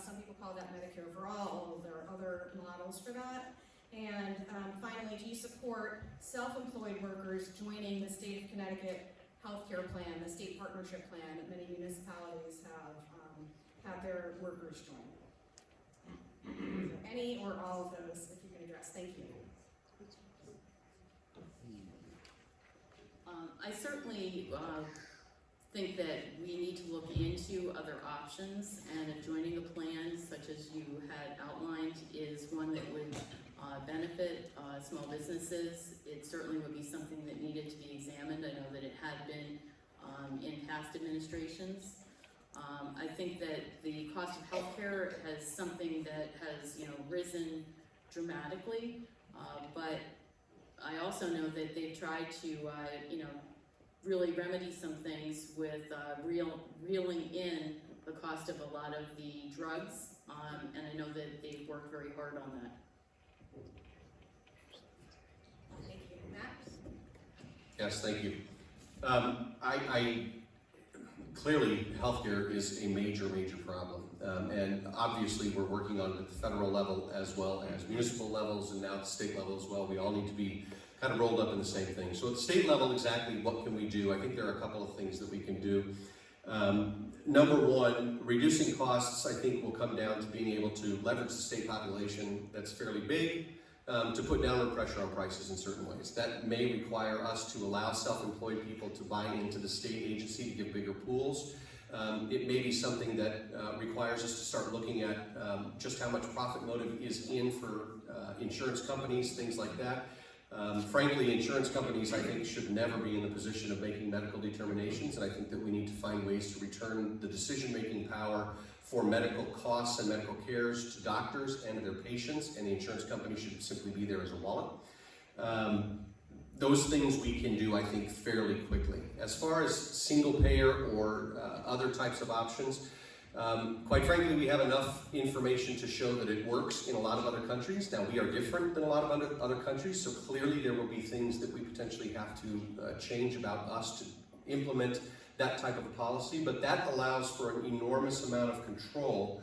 Some people call that Medicare for all, although there are other models for that. And finally, do you support self-employed workers joining the state of Connecticut healthcare plan, the state partnership plan that many municipalities have their workers join? So any or all of those, if you can address. Thank you. I certainly think that we need to look into other options, and if joining a plan such as you had outlined is one that would benefit small businesses, it certainly would be something that needed to be examined. I know that it had been in past administrations. I think that the cost of healthcare has something that has, risen dramatically, but I also know that they've tried to, really remedy some things with reeling in the cost of a lot of the drugs, and I know that they've worked very hard on that. Thank you. Matt? Yes, thank you. I clearly healthcare is a major problem, and obviously we're working on it at the federal level as well as municipal levels and now at the state level as well. We all need to be kind of rolled up in the same thing. So at the state level, exactly what can we do? I think there are a couple of things that we can do. Number one, reducing costs, I think, will come down to being able to leverage the state population that's fairly big to put downward pressure on prices in certain ways. That may require us to allow self-employed people to buy into the state agency to give bigger pools. It may be something that requires us to start looking at just how much profit motive is in for insurance companies, things like that. Frankly, insurance companies, I think, should never be in the position of making medical determinations, and I think that we need to find ways to return the decision-making power for medical costs and medical cares to doctors and to their patients, and the insurance company should simply be there as a wallet. Those things we can do, I think, fairly quickly. As far as single payer or other types of options, quite frankly, we have enough information to show that it works in a lot of other countries. Now, we are different than a lot of other countries, so clearly there will be things that we potentially have to change about us to implement that type of a policy, but that allows for an enormous amount of control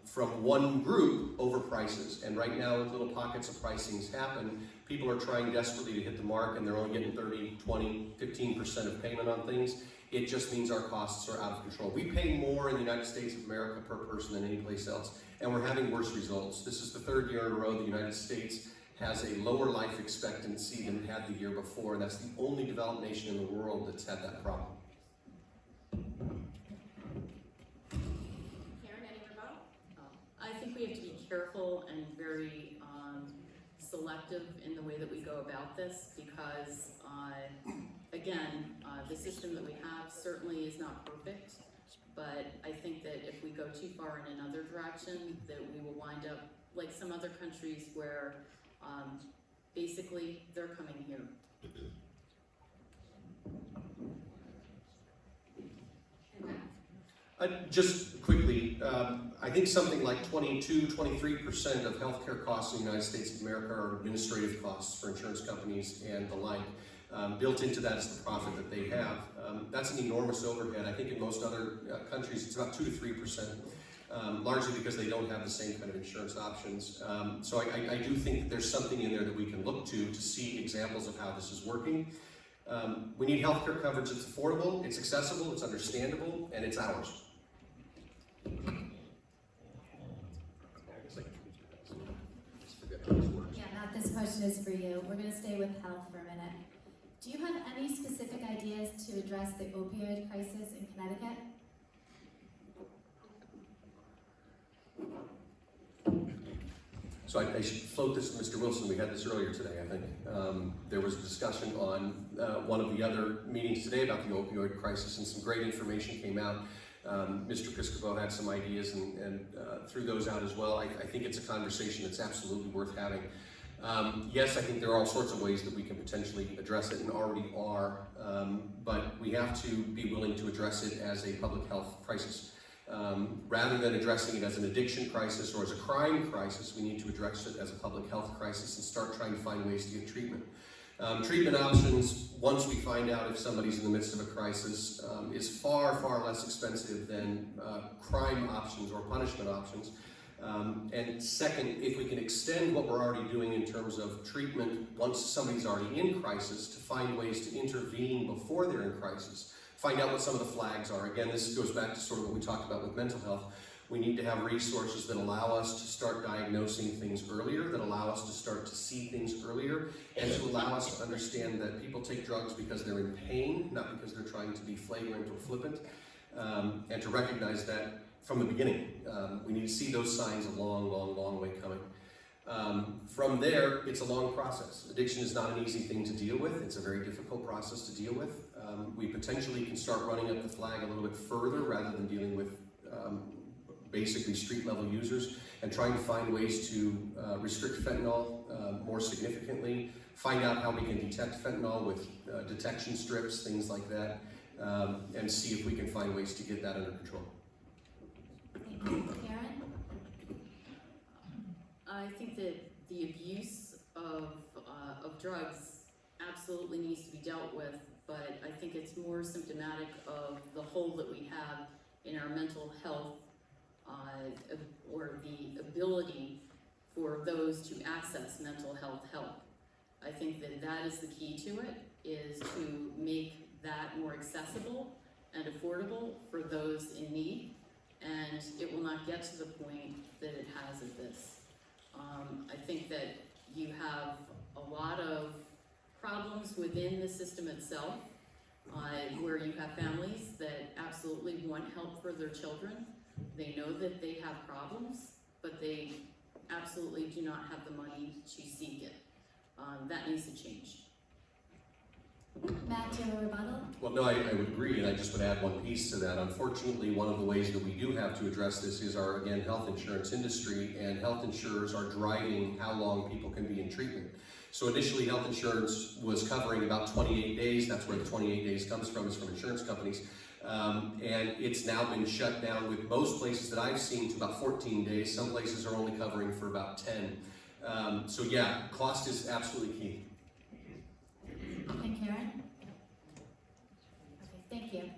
from one group over prices. And right now, with little pockets of pricings happen, people are trying desperately to hit the mark, and they're only getting 30, 20, 15% of payment on things. It just means our costs are out of control. We pay more in the United States of America per person than any place else, and we're having worse results. This is the third year in a row the United States has a lower life expectancy than it had the year before, and that's the only developed nation in the world that's had that problem. Karen, any rebuttal? I think we have to be careful and very selective in the way that we go about this because, again, the system that we have certainly is not perfect, but I think that if we go too far in another direction, that we will wind up like some other countries where basically they're coming here. Just quickly, I think something like 22-23% of healthcare costs in the United States of America are administrative costs for insurance companies and the like. Built into that is the profit that they have. That's an enormous overhead. I think in most other countries it's about 2 to 3%, largely because they don't have the same kind of insurance options. So I do think that there's something in there that we can look to see examples of how this is working. We need healthcare coverage that's affordable, it's accessible, it's understandable, and it's ours. Yeah, Matt, this question is for you. We're going to stay with health for a minute. Do you have any specific ideas to address the opioid crisis in Connecticut? So I should float this to Mr. Wilson. We had this earlier today, I think. There was a discussion on one of the other meetings today about the opioid crisis, and some great information came out. Mr. Piscopo had some ideas and threw those out as well. I think it's a conversation that's absolutely worth having. Yes, I think there are all sorts of ways that we can potentially address it and already are, but we have to be willing to address it as a public health crisis. Rather than addressing it as an addiction crisis or as a crime crisis, we need to address it as a public health crisis and start trying to find ways to get treatment. Treatment options, once we find out if somebody's in the midst of a crisis, is far, far less expensive than crime options or punishment options. And second, if we can extend what we're already doing in terms of treatment once somebody's already in crisis to find ways to intervene before they're in crisis, find out what some of the flags are. Again, this goes back to sort of what we talked about with mental health. We need to have resources that allow us to start diagnosing things earlier, that allow us to start to see things earlier, and to allow us to understand that people take drugs because they're in pain, not because they're trying to be flagrant or flippant, and to recognize that from the beginning. We need to see those signs a long, long, long way coming. From there, it's a long process. Addiction is not an easy thing to deal with. It's a very difficult process to deal with. We potentially can start running up the flag a little bit further rather than dealing with basically street level users, and trying to find ways to restrict fentanyl more significantly, find out how we can detect fentanyl with detection strips, things like that, and see if we can find ways to get that under control. Thank you. Karen? I think that the abuse of drugs absolutely needs to be dealt with, but I think it's more symptomatic of the hole that we have in our mental health, or the ability for those to access mental health help. I think that that is the key to it, is to make that more accessible and affordable for those in need, and it will not get to the point that it has at this. I think that you have a lot of problems within the system itself, where you have families that absolutely want help for their children. They know that they have problems, but they absolutely do not have the money to seek it. That needs to change. Matt, do you have a rebuttal? Well, no, I would agree, and I just would add one piece to that. Unfortunately, one of the ways that we do have to address this is our, again, health insurance industry, and health insurers are driving how long people can be in treatment. So initially, health insurance was covering about 28 days. That's where the 28 days comes from, is from insurance companies. And it's now been shut down with most places that I've seen to about 14 days. Some places are only covering for about 10. So yeah, cost is absolutely key. And Karen? Okay, thank you.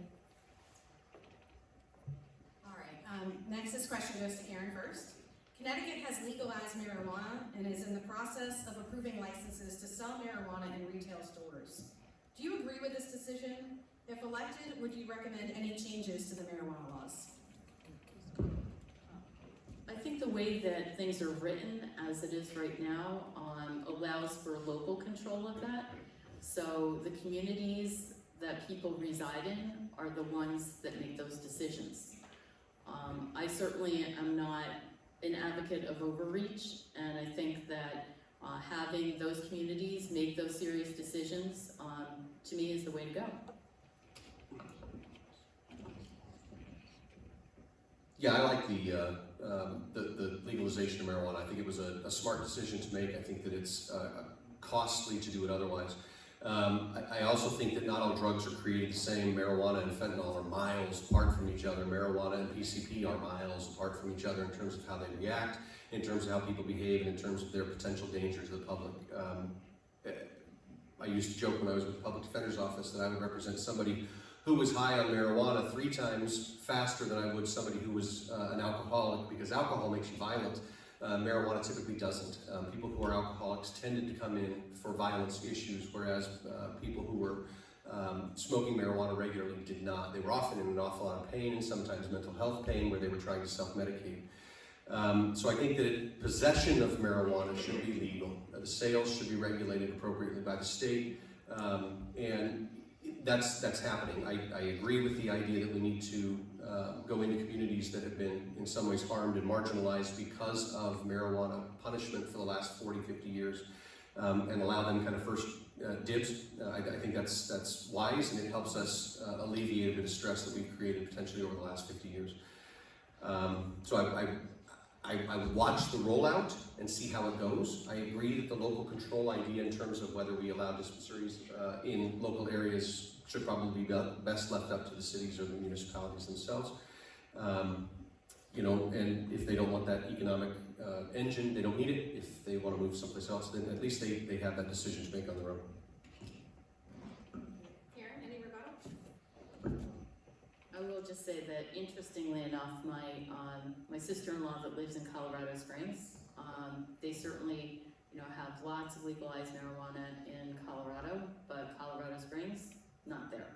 All right, next, this question goes to Aaron first. Connecticut has legalized marijuana and is in the process of approving licenses to sell marijuana in retail stores. Do you agree with this decision? If elected, would you recommend any changes to the marijuana laws? I think the way that things are written, as it is right now, allows for local control of that. So the communities that people reside in are the ones that make those decisions. I certainly am not an advocate of overreach, and I think that having those communities make those serious decisions, to me, is the way to go. Yeah, I like the legalization of marijuana. I think it was a smart decision to make. I think that it's costly to do it otherwise. I also think that not all drugs are created the same. Marijuana and fentanyl are miles apart from each other. Marijuana and PCP are miles apart from each other in terms of how they react, in terms of how people behave, and in terms of their potential danger to the public. I used to joke when I was with the public defender's office that I would represent somebody who was high on marijuana 3 times faster than I would somebody who was an alcoholic, because alcohol makes you violent. Marijuana typically doesn't. People who are alcoholics tended to come in for violence issues, whereas people who were smoking marijuana regularly did not. They were often in an awful lot of pain, and sometimes mental health pain, where they were trying to self-medicate. So I think that possession of marijuana should be legal. The sales should be regulated appropriately by the state, and that's happening. I agree with the idea that we need to go into communities that have been in some ways harmed and marginalized because of marijuana punishment for the last 40, 50 years, and allow them kind of first dibs. I think that's wise, and it helps us alleviate a bit of stress that we've created potentially over the last 50 years. So I would watch the rollout and see how it goes. I agree that the local control idea in terms of whether we allow dispensaries in local areas should probably be best left up to the cities or the municipalities themselves. You know, and if they don't want that economic engine, they don't need it. If they want to move someplace else, then at least they have that decision to make on their own. Karen, any rebuttal? I will just say that, interestingly enough, my sister-in-law that lives in Colorado Springs, they certainly, have lots of legalized marijuana in Colorado, but Colorado Springs, not there.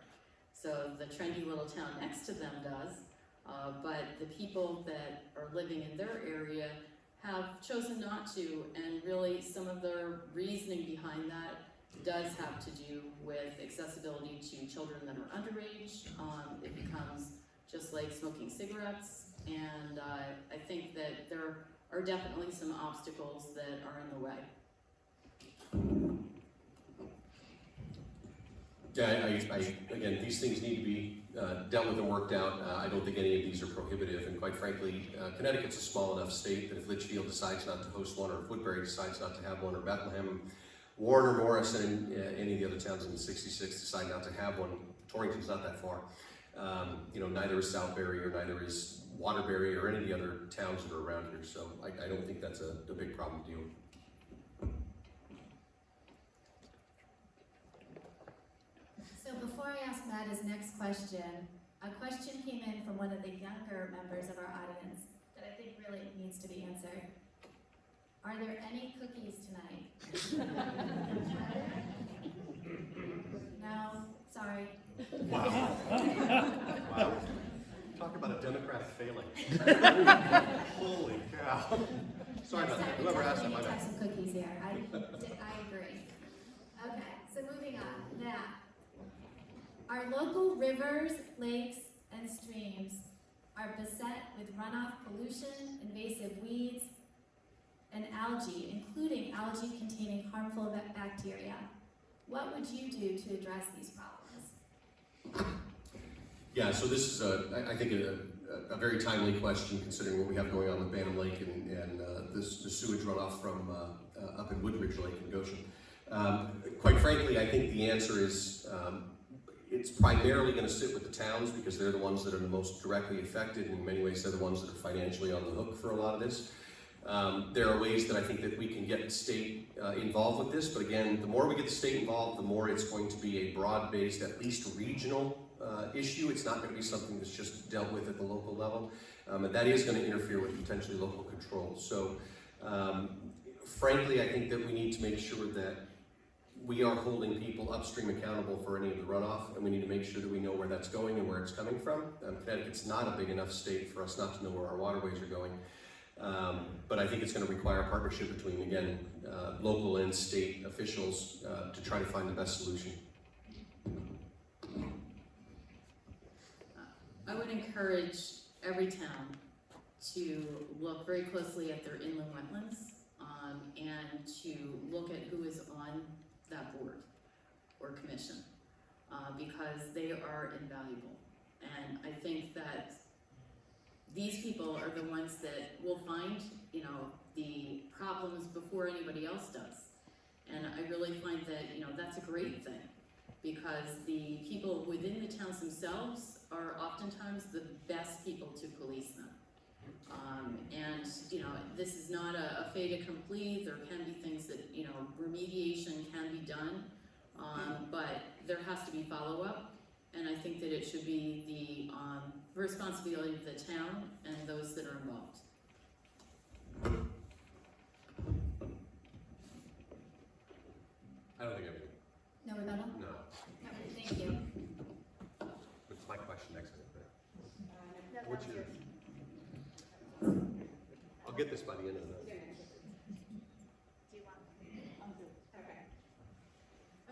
So the trendy little town next to them does, but the people that are living in their area have chosen not to, and really some of their reasoning behind that does have to do with accessibility to children that are underage. It becomes just like smoking cigarettes, and I think that there are definitely some obstacles that are in the way. Yeah, again, these things need to be dealt with and worked out. I don't think any of these are prohibitive, and quite frankly, Connecticut's a small enough state that if Litchfield decides not to host one, or if Woodbury decides not to have one, or Bethlehem, Warren, or Morris, and any of the other towns in the 66 decide not to have one, Torrington's not that far. Neither is Southbury, or neither is Waterbury, or any of the other towns that are around here, so I don't think that's a big problem to deal with. So before I ask Matt his next question, a question came in from one of the younger members of our audience that I think really needs to be answered. Are there any cookies tonight? No? Sorry. Wow. Wow. Talk about a Democrat failing. Holy cow. Sorry about that. Whoever asked that, my We bad. have some cookies here. I agree. Okay, so moving on. Now, our local rivers, lakes, and streams are beset with runoff pollution, invasive weeds, and algae, including algae containing harmful bacteria. What would you do to address these problems? Yeah, so this is, I think, a very timely question considering what we have going on with Bantam Lake and the sewage runoff from up in Woodridge Lake in Goshen. Quite frankly, I think the answer is it's primarily going to sit with the towns because they're the ones that are the most directly affected, and in many ways they're the ones that are financially on the hook for a lot of this. There are ways that I think that we can get the state involved with this, but again, the more we get the state involved, the more it's going to be a broad-based, at least regional issue. It's not going to be something that's just dealt with at the local level, and that is going to interfere with potentially local control. So, frankly, I think that we need to make sure that we are holding people upstream accountable for any of the runoff, and we need to make sure that we know where that's going and where it's coming from. Connecticut's not a big enough state for us not to know where our waterways are going. But I think it's going to require a partnership between, again, local and state officials to try to find the best solution. I would encourage every town to look very closely at their inland wetlands and to look at who is on that board or commission because they are invaluable. And I think that these people are the ones that will find, the problems before anybody else does. And I really find that, that's a great thing because the people within the towns themselves are oftentimes the best people to police them. This is not a fait accompli. There can be things that, remediation can be done, but there has to be follow-up. And I think that it should be the responsibility of the town and those that are involved. I don't think I have No rebuttal? any. No. Okay, thank you. What's my question next? What's yours? I'll get this by the end of the night.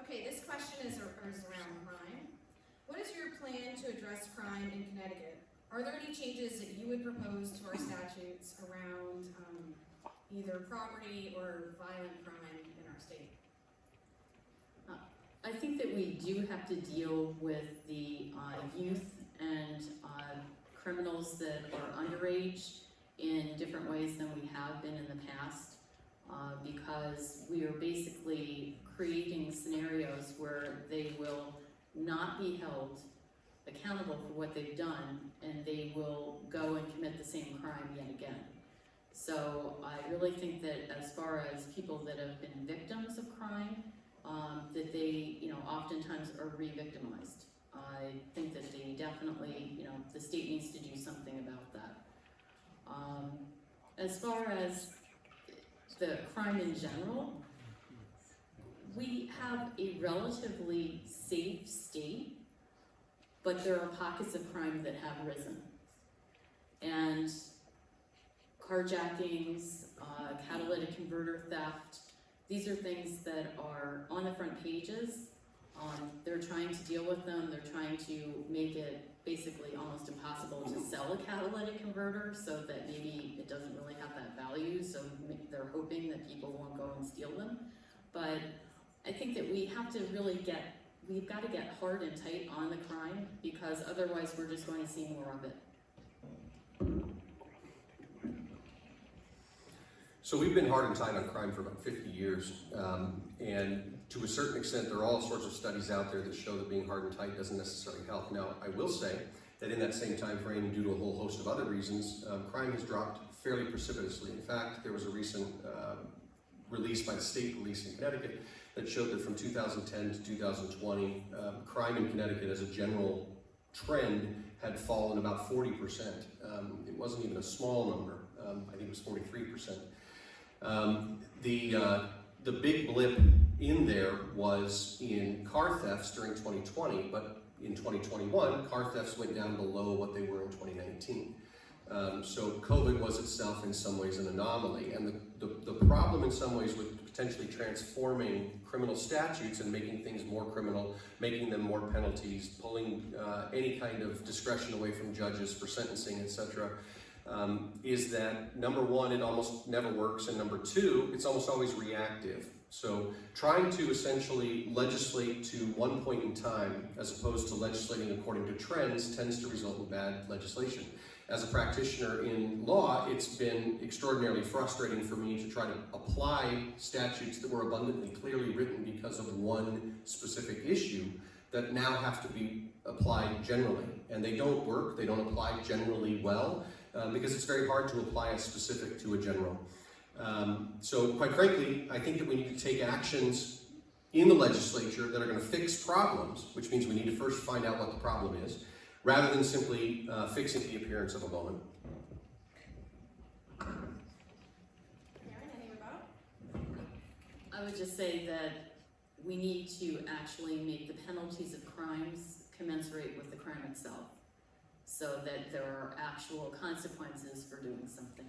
Okay, this question is around crime. What is your plan to address crime in Connecticut? Are there any changes that you would propose to our statutes around either property or violent crime in our state? I think that we do have to deal with the youth and criminals that are underage in different ways than we have been in the past because we are basically creating scenarios where they will not be held accountable for what they've done and they will go and commit the same crime yet again. So I really think that as far as people that have been victims of crime, that they, oftentimes are re-victimized. I think that they definitely, the state needs to do something about that. As far as the crime in general, we have a relatively safe state, but there are pockets of crime that have risen. And carjackings, catalytic converter theft, these are things that are on the front pages. They're trying to deal with them. They're trying to make it basically almost impossible to sell a catalytic converter, so that maybe it doesn't really have that value, so they're hoping that people won't go and steal them. But I think that we have to really we've got to get hard and tight on the crime, because otherwise we're just going to see more of it. So we've been hard and tight on crime for about 50 years, and to a certain extent there are all sorts of studies out there that show that being hard and tight doesn't necessarily help. Now, I will say that in that same time frame, due to a whole host of other reasons, crime has dropped fairly precipitously. In fact, there was a recent release by the state police in Connecticut that showed that from 2010 to 2020, crime in Connecticut as a general trend had fallen about 40%. It wasn't even a small number. I think it was 43%. The big blip in there was in car thefts during 2020, but in 2021, car thefts went down below what they were in 2019. So COVID was itself in some ways an anomaly, and the problem in some ways with potentially transforming criminal statutes and making things more criminal, making them more penalties, pulling any kind of discretion away from judges for sentencing, etc., is that number one, it almost never works, and number two, it's almost always reactive. So trying to essentially legislate to one point in time as opposed to legislating according to trends tends to result in bad legislation. As a practitioner in law, it's been extraordinarily frustrating for me to try to apply statutes that were abundantly clearly written because of one specific issue that now have to be applied generally. And they don't work, they don't apply generally well, because it's very hard to apply a specific to a general. So quite frankly, I think that we need to take actions in the legislature that are going to fix problems, which means we need to first find out what the problem is, rather than simply fixing the appearance of a moment. Karen, any rebuttal? I would just say that we need to actually make the penalties of crimes commensurate with the crime itself, so that there are actual consequences for doing something.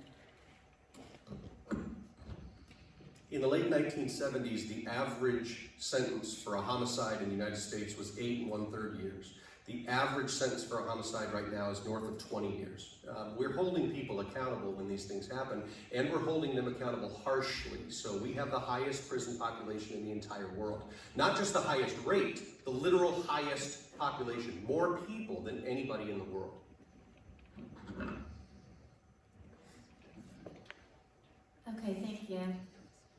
In the late 1970s, the average sentence for a homicide in the United States was 8 1/3 years. The average sentence for a homicide right now is north of 20 years. We're holding people accountable when these things happen, and we're holding them accountable harshly. So we have the highest prison population in the entire world. Not just the highest rate, the literal highest population. More people than anybody in the world. Okay, thank you.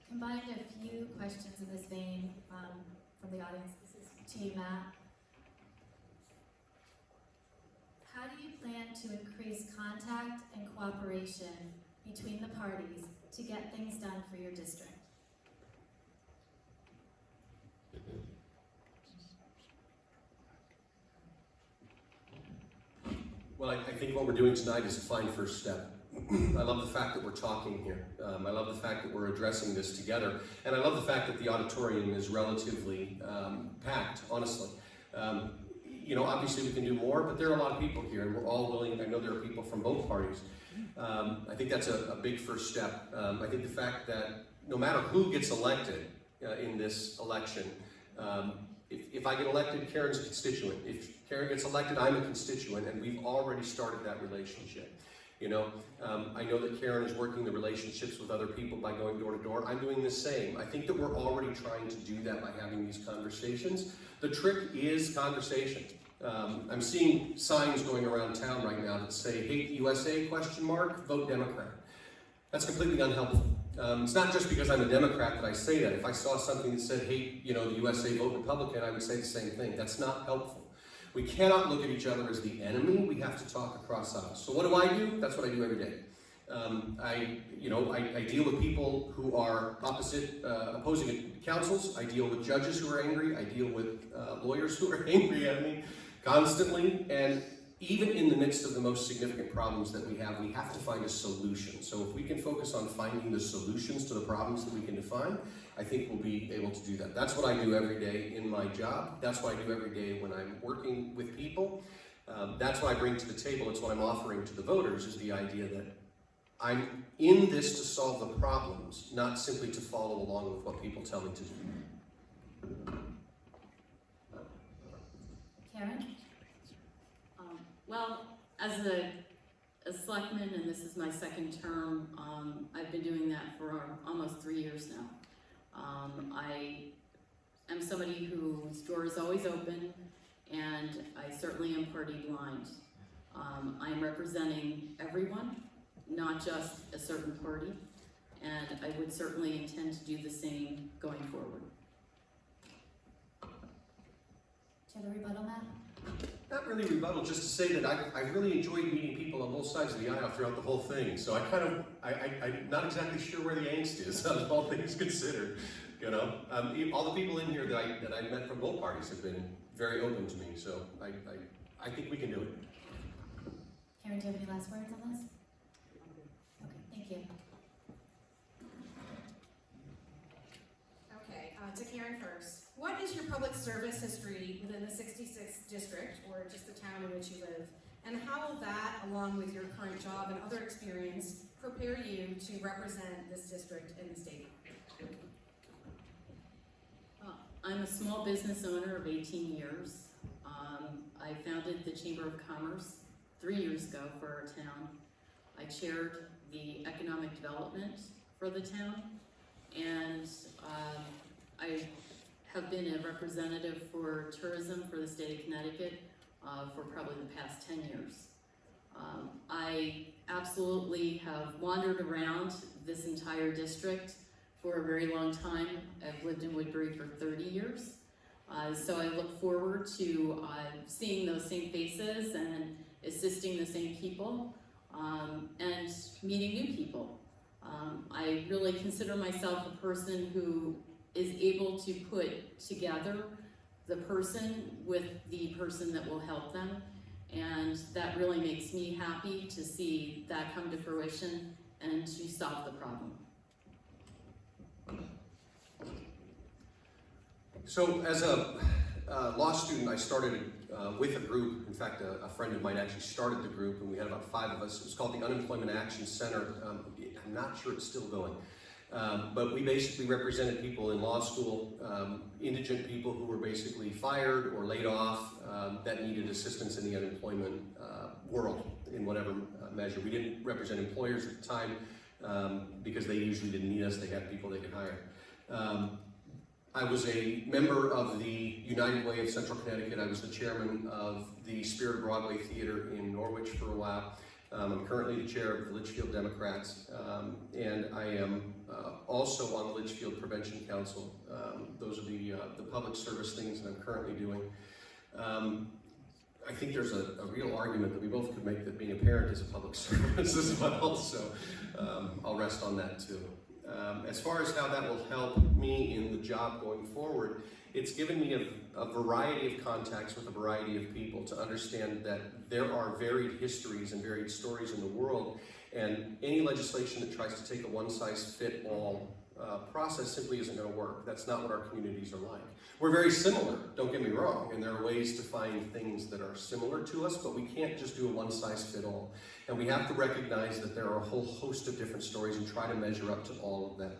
Combined a few questions in this vein from the audience. This is to you, Matt. How do you plan to increase contact and cooperation between the parties to get things done for your district? Well, I think what we're doing tonight is a fine first step. I love the fact that we're talking here. I love the fact that we're addressing this together. And I love the fact that the auditorium is relatively packed, honestly. You know, obviously we can do more, but there are a lot of people here, and we're all willing. I know there are people from both parties. I think that's a big first step. I think the fact that no matter who gets elected in this election, if I get elected, Karen's a constituent. If Karen gets elected, I'm a constituent, and we've already started that relationship. You know, I know that Karen is working the relationships with other people by going door to door. I'm doing the same. I think that we're already trying to do that by having these conversations. The trick is conversation. I'm seeing signs going around town right now that say, "Hate USA, ? Vote Democrat." That's completely unhelpful. It's not just because I'm a Democrat that I say that. If I saw something that said, "Hate, the USA, vote Republican," I would say the same thing. That's not helpful. We cannot look at each other as the enemy. We have to talk across aisles. So what do? That's what I do every day. I deal with people who are opposing councils. I deal with judges who are angry. I deal with lawyers who are angry at me constantly. And even in the midst of the most significant problems that we have to find a solution. So if we can focus on finding the solutions to the problems that we can define, I think we'll be able to do that. That's what I do every day in my job. That's what I do every day when I'm working with people. That's what I bring to the table. It's what I'm offering to the voters, is the idea that I'm in this to solve the problems, not simply to follow along with what people tell me to do. Karen? Well, as a selectman, and this is my second term, I've been doing that for almost 3 years now. I am somebody whose door is always open, and I certainly am party blind. I'm representing everyone, not just a certain party, and I would certainly intend to do the same going forward. Do you have a rebuttal, Matt? Not really rebuttal, just to say that I really enjoyed meeting people on both sides of the aisle throughout the whole thing. So I'm not exactly sure where the angst is, all things considered. You know, all the people in here that I met from both parties have been very open to me. So I think we can do it. Karen, do you have any last words on this? Okay, thank you. Okay, to Karen first. What is your public service history within the 66th district, or just the town in which you live? And how will that, along with your current job and other experience, prepare you to represent this district in the state? I'm a small business owner of 18 years. I founded the Chamber of Commerce 3 years ago for our town. I chaired the economic development for the town, and I have been a representative for tourism for the state of Connecticut for probably the past 10 years. I absolutely have wandered around this entire district for a very long time. I've lived in Woodbury for 30 years. So I look forward to seeing those same faces and assisting the same people and meeting new people. I really consider myself a person who is able to put together the person with the person that will help them, and that really makes me happy to see that come to fruition and to solve the problem. So as a law student, I started with a group. In fact, a friend of mine actually started the group, and we had about 5 of us. It was called the Unemployment Action Center. I'm not sure it's still going. But we basically represented people in law school, indigent people who were basically fired or laid off that needed assistance in the unemployment world in whatever measure. We didn't represent employers at the time because they usually didn't need us. They had people they could hire. I was a member of the United Way of Central Connecticut. I was the chairman of the Spirit Broadway Theater in Norwich for a while. I'm currently the chair of the Litchfield Democrats, and I am also on the Litchfield Prevention Council. Those are the public service things that I'm currently doing. I think there's a real argument that we both could make that being a parent is a public service as well, so I'll rest on that too. As far as how that will help me in the job going forward, it's given me a variety of contacts with a variety of people to understand that there are varied histories and varied stories in the world, and any legislation that tries to take a one-size-fit-all process simply isn't going to work. That's not what our communities are like. We're very similar, don't get me wrong, and there are ways to find things that are similar to us, but we can't just do a one-size-fit-all. And we have to recognize that there are a whole host of different stories and try to measure up to all of them.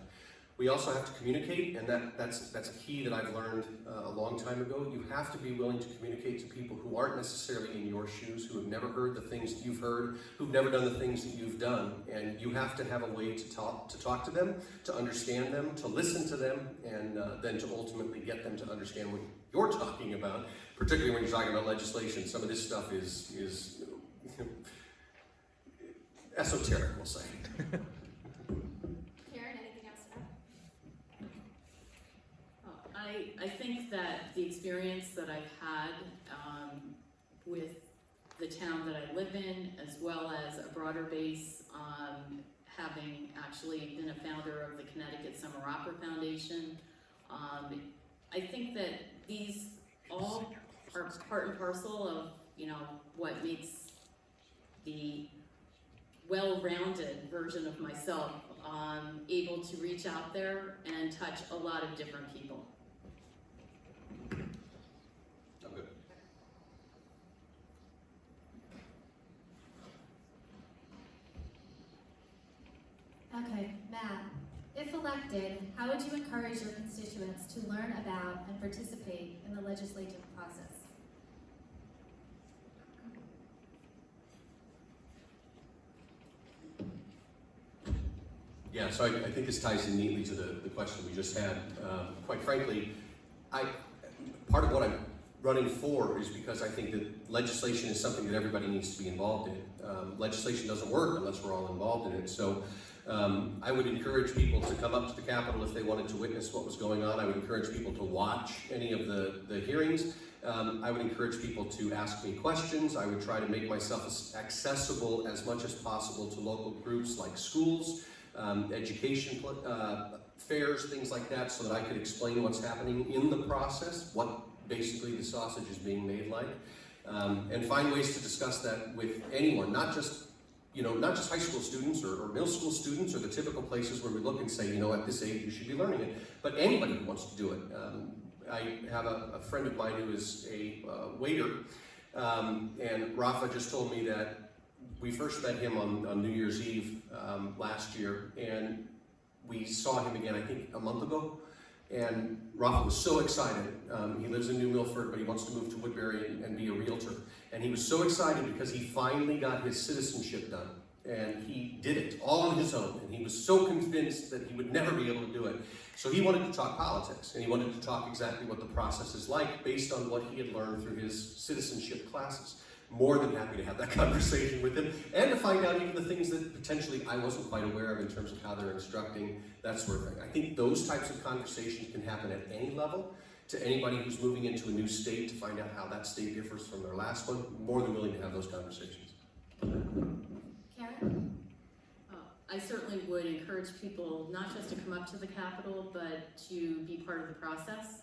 We also have to communicate, and that's a key that I've learned a long time ago. You have to be willing to communicate to people who aren't necessarily in your shoes, who have never heard the things that you've heard, who've never done the things that you've done. And you have to have a way to talk to them, to understand them, to listen to them, and then to ultimately get them to understand what you're talking about, particularly when you're talking about legislation. Some of this stuff is esoteric, we'll say. I think that the experience that I've had with the town that I live in, as well as a broader base, having actually been a founder of the Connecticut Summer Opera Foundation, I think that these all are part and parcel of, what makes the well-rounded version of myself able to reach out there and touch a lot of different people. Okay, Matt, if elected, how would you encourage your constituents to learn about and participate in the legislative process? Yeah, so I think this ties in neatly to the question we just had. Quite frankly, part of what I'm running for is because I think that legislation is something that everybody needs to be involved in. Legislation doesn't work unless we're all involved in it. So I would encourage people to come up to the Capitol if they wanted to witness what was going on. I would encourage people to watch any of the hearings. I would encourage people to ask me questions. I would try to make myself as accessible as much as possible to local groups like schools, education fairs, things like that, so that I could explain what's happening in the process, what basically the sausage is being made like, and find ways to discuss that with anyone, not just high school students or middle school students or the typical places where we look and say, at this age you should be learning it, but anybody who wants to do it. I have a friend of mine who is a waiter, and Rafa just told me that we first met him on New Year's Eve last year, and we saw him again, I think, a month ago. And Rafa was so excited. He lives in New Milford, but he wants to move to Woodbury and be a realtor. And he was so excited because he finally got his citizenship done. And he did it all on his own. And he was so convinced that he would never be able to do it. So he wanted to talk politics. And he wanted to talk exactly what the process is like based on what he had learned through his citizenship classes. More than happy to have that conversation with him and to find out even the things that potentially I wasn't quite aware of in terms of how they're instructing, that sort of thing. I think those types of conversations can happen at any level. To anybody who's moving into a new state to find out how that state differs from their last one, more than willing to have those conversations. Karen? I certainly would encourage people not just to come up to the Capitol, but to be part of the process,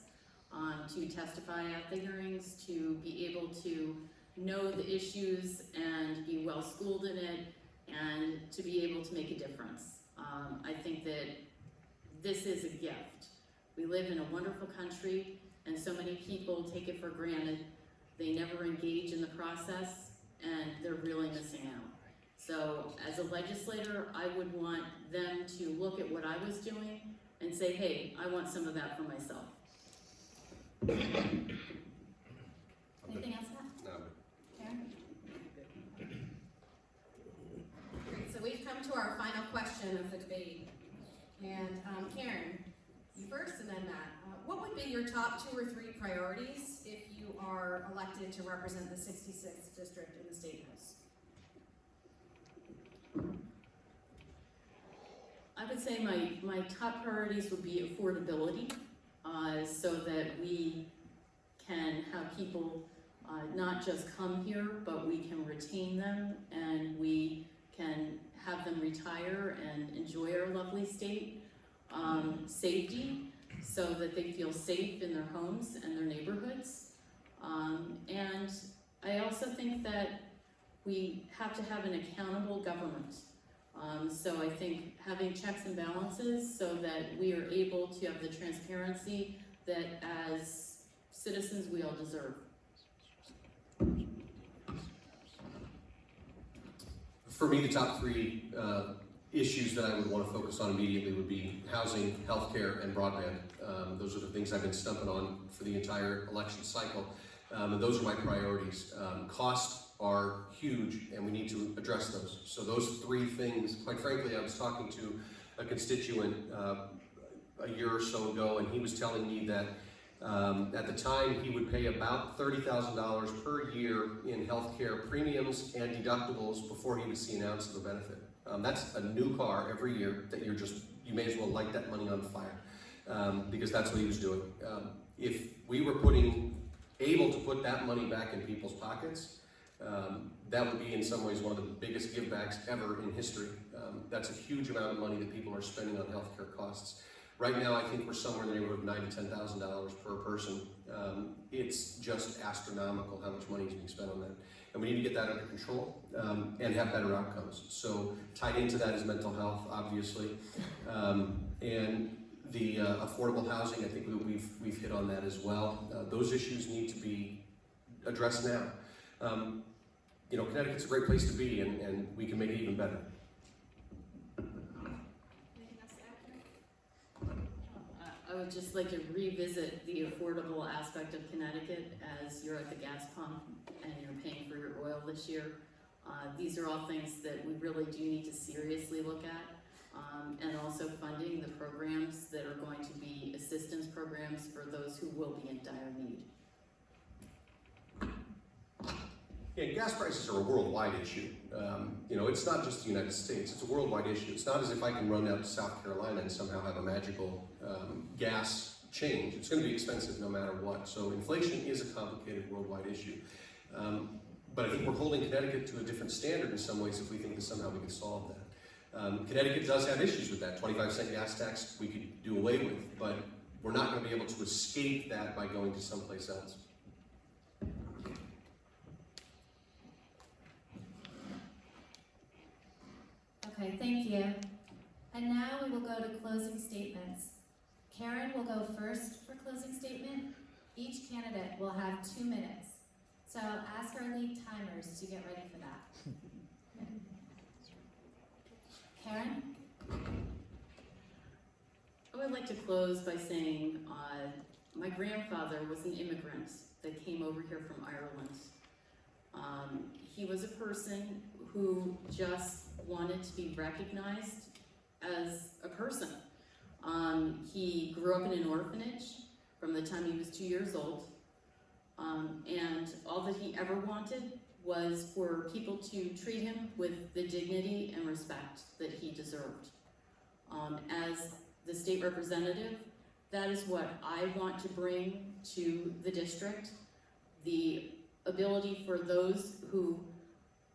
to testify at the hearings, to be able to know the issues and be well schooled in it, and to be able to make a difference. I think that this is a gift. We live in a wonderful country, and so many people take it for granted. They never engage in the process, and they're really missing out. So as a legislator, I would want them to look at what I was doing and say, hey, I want some of that for myself. Anything else, Matt? No. Karen? Great, so we've come to our final question of the debate. And Karen, you first and then Matt. What would be your top 2 or 3 priorities if you are elected to represent the 66th district in the State House? I would say my top priorities would be affordability, so that we can have people not just come here, but we can retain them and we can have them retire and enjoy our lovely state. Safety, so that they feel safe in their homes and their neighborhoods. And I also think that we have to have an accountable government. So I think having checks and balances so that we are able to have the transparency that as citizens we all deserve. For me, the top 3 issues that I would want to focus on immediately would be housing, healthcare, and broadband. Those are the things I've been stumping on for the entire election cycle, and those are my priorities. Costs are huge, and we need to address those. So those 3 things, quite frankly, I was talking to a constituent a year or so ago, and he was telling me that at the time he would pay about $30,000 per year in healthcare premiums and deductibles before he would see an ounce of a benefit. That's a new car every year that you may as well light that money on fire, because that's what he was doing. If we were able to put that money back in people's pockets, that would be in some ways one of the biggest givebacks ever in history. That's a huge amount of money that people are spending on healthcare costs. Right now, I think we're somewhere in the neighborhood of $9,000 to $10,000 per person. It's just astronomical how much money is being spent on that. And we need to get that under control and have better outcomes. So tied into that is mental health, obviously. And the affordable housing, I think that we've hit on that as well. Those issues need to be addressed now. Connecticut's a great place to be, and we can make it even better. I would just like to revisit the affordable aspect of Connecticut as you're at the gas pump and you're paying for your oil this year. These are all things that we really do need to seriously look at. and also funding the programs that are going to be assistance programs for those who will be in dire need. Yeah, gas prices are a worldwide issue. It's not just the United States, it's a worldwide issue. It's not as if I can run out to South Carolina and somehow have a magical gas change. It's going to be expensive no matter what. So inflation is a complicated worldwide issue. But I think we're holding Connecticut to a different standard in some ways if we think that somehow we can solve that. Connecticut does have issues with that. 25-cent gas tax we could do away with, but we're not going to be able to escape that by going to someplace else. Okay, thank you. And now we will go to closing statements. Karen will go first for closing statement. Each candidate will have 2 minutes. So ask our lead timers to get ready for that. Karen? I would like to close by saying my grandfather was an immigrant that came over here from Ireland. He was a person who just wanted to be recognized as a person. He grew up in an orphanage from the time he was 2 years old, and all that he ever wanted was for people to treat him with the dignity and respect that he deserved. As the state representative, that is what I want to bring to the district, the ability for those who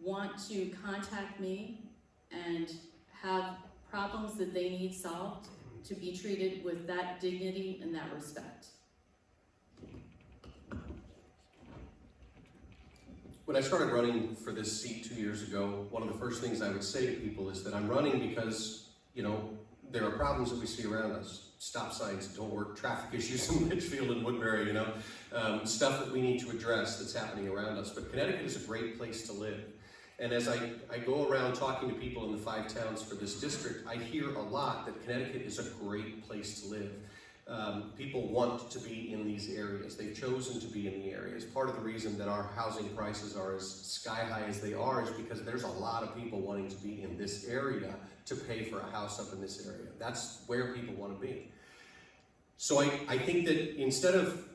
want to contact me and have problems that they need solved to be treated with that dignity and that respect. When I started running for this seat 2 years ago, one of the first things I would say to people is that I'm running because, there are problems that we see around us. Stop signs don't work, traffic issues in Litchfield and Woodbury, stuff that we need to address that's happening around us. But Connecticut is a great place to live. And as I go around talking to people in the 5 towns for this district, I hear a lot that Connecticut is a great place to live. People want to be in these areas. They've chosen to be in the areas. Part of the reason that our housing prices are as sky high as they are is because there's a lot of people wanting to be in this area to pay for a house up in this area. That's where people want to be. So I think that instead of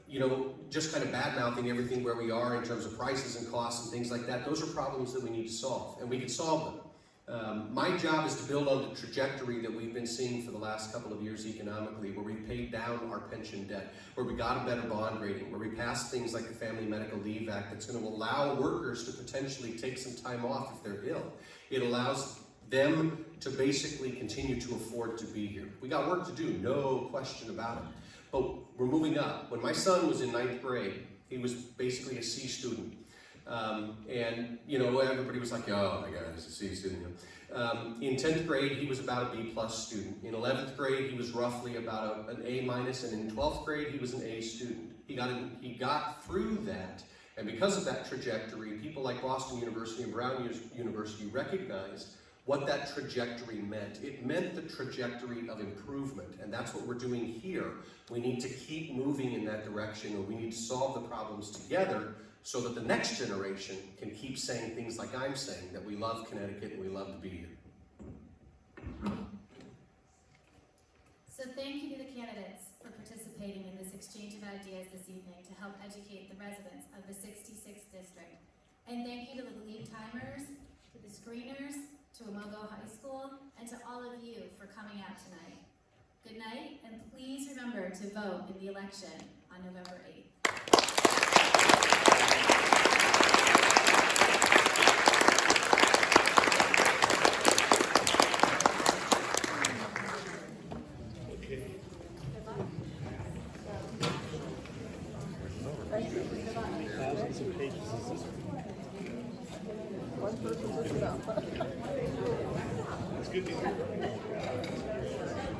just kind of bad-mouthing everything where we are in terms of prices and costs and things like that, those are problems that we need to solve, and we can solve them. My job is to build on the trajectory that we've been seeing for the last couple of years economically, where we paid down our pension debt, where we got a better bond rating, where we passed things like the Family Medical Leave Act that's going to allow workers to potentially take some time off if they're ill. It allows them to basically continue to afford to be here. We got work to do, no question about it. But we're moving up. When my son was in 9th grade, he was basically a C student. Everybody was like, oh my God, he's a C student. In 10th grade, he was about a B+ student. In 11th grade, he was roughly about an A-, and in 12th grade, he was an A student. He got through that, and because of that trajectory, people like Boston University and Brown University recognized what that trajectory meant. It meant the trajectory of improvement, and that's what we're doing here. We need to keep moving in that direction, or we need to solve the problems together so that the next generation can keep saying things like I'm saying, that we love Connecticut and we love to be here. So thank you to the candidates for participating in this exchange of ideas this evening to help educate the residents of the 66th district. And thank you to the lead timers, to the screeners, to Amogo High School, and to all of you for coming out tonight. Good night, and please remember to vote in the election on November 8th.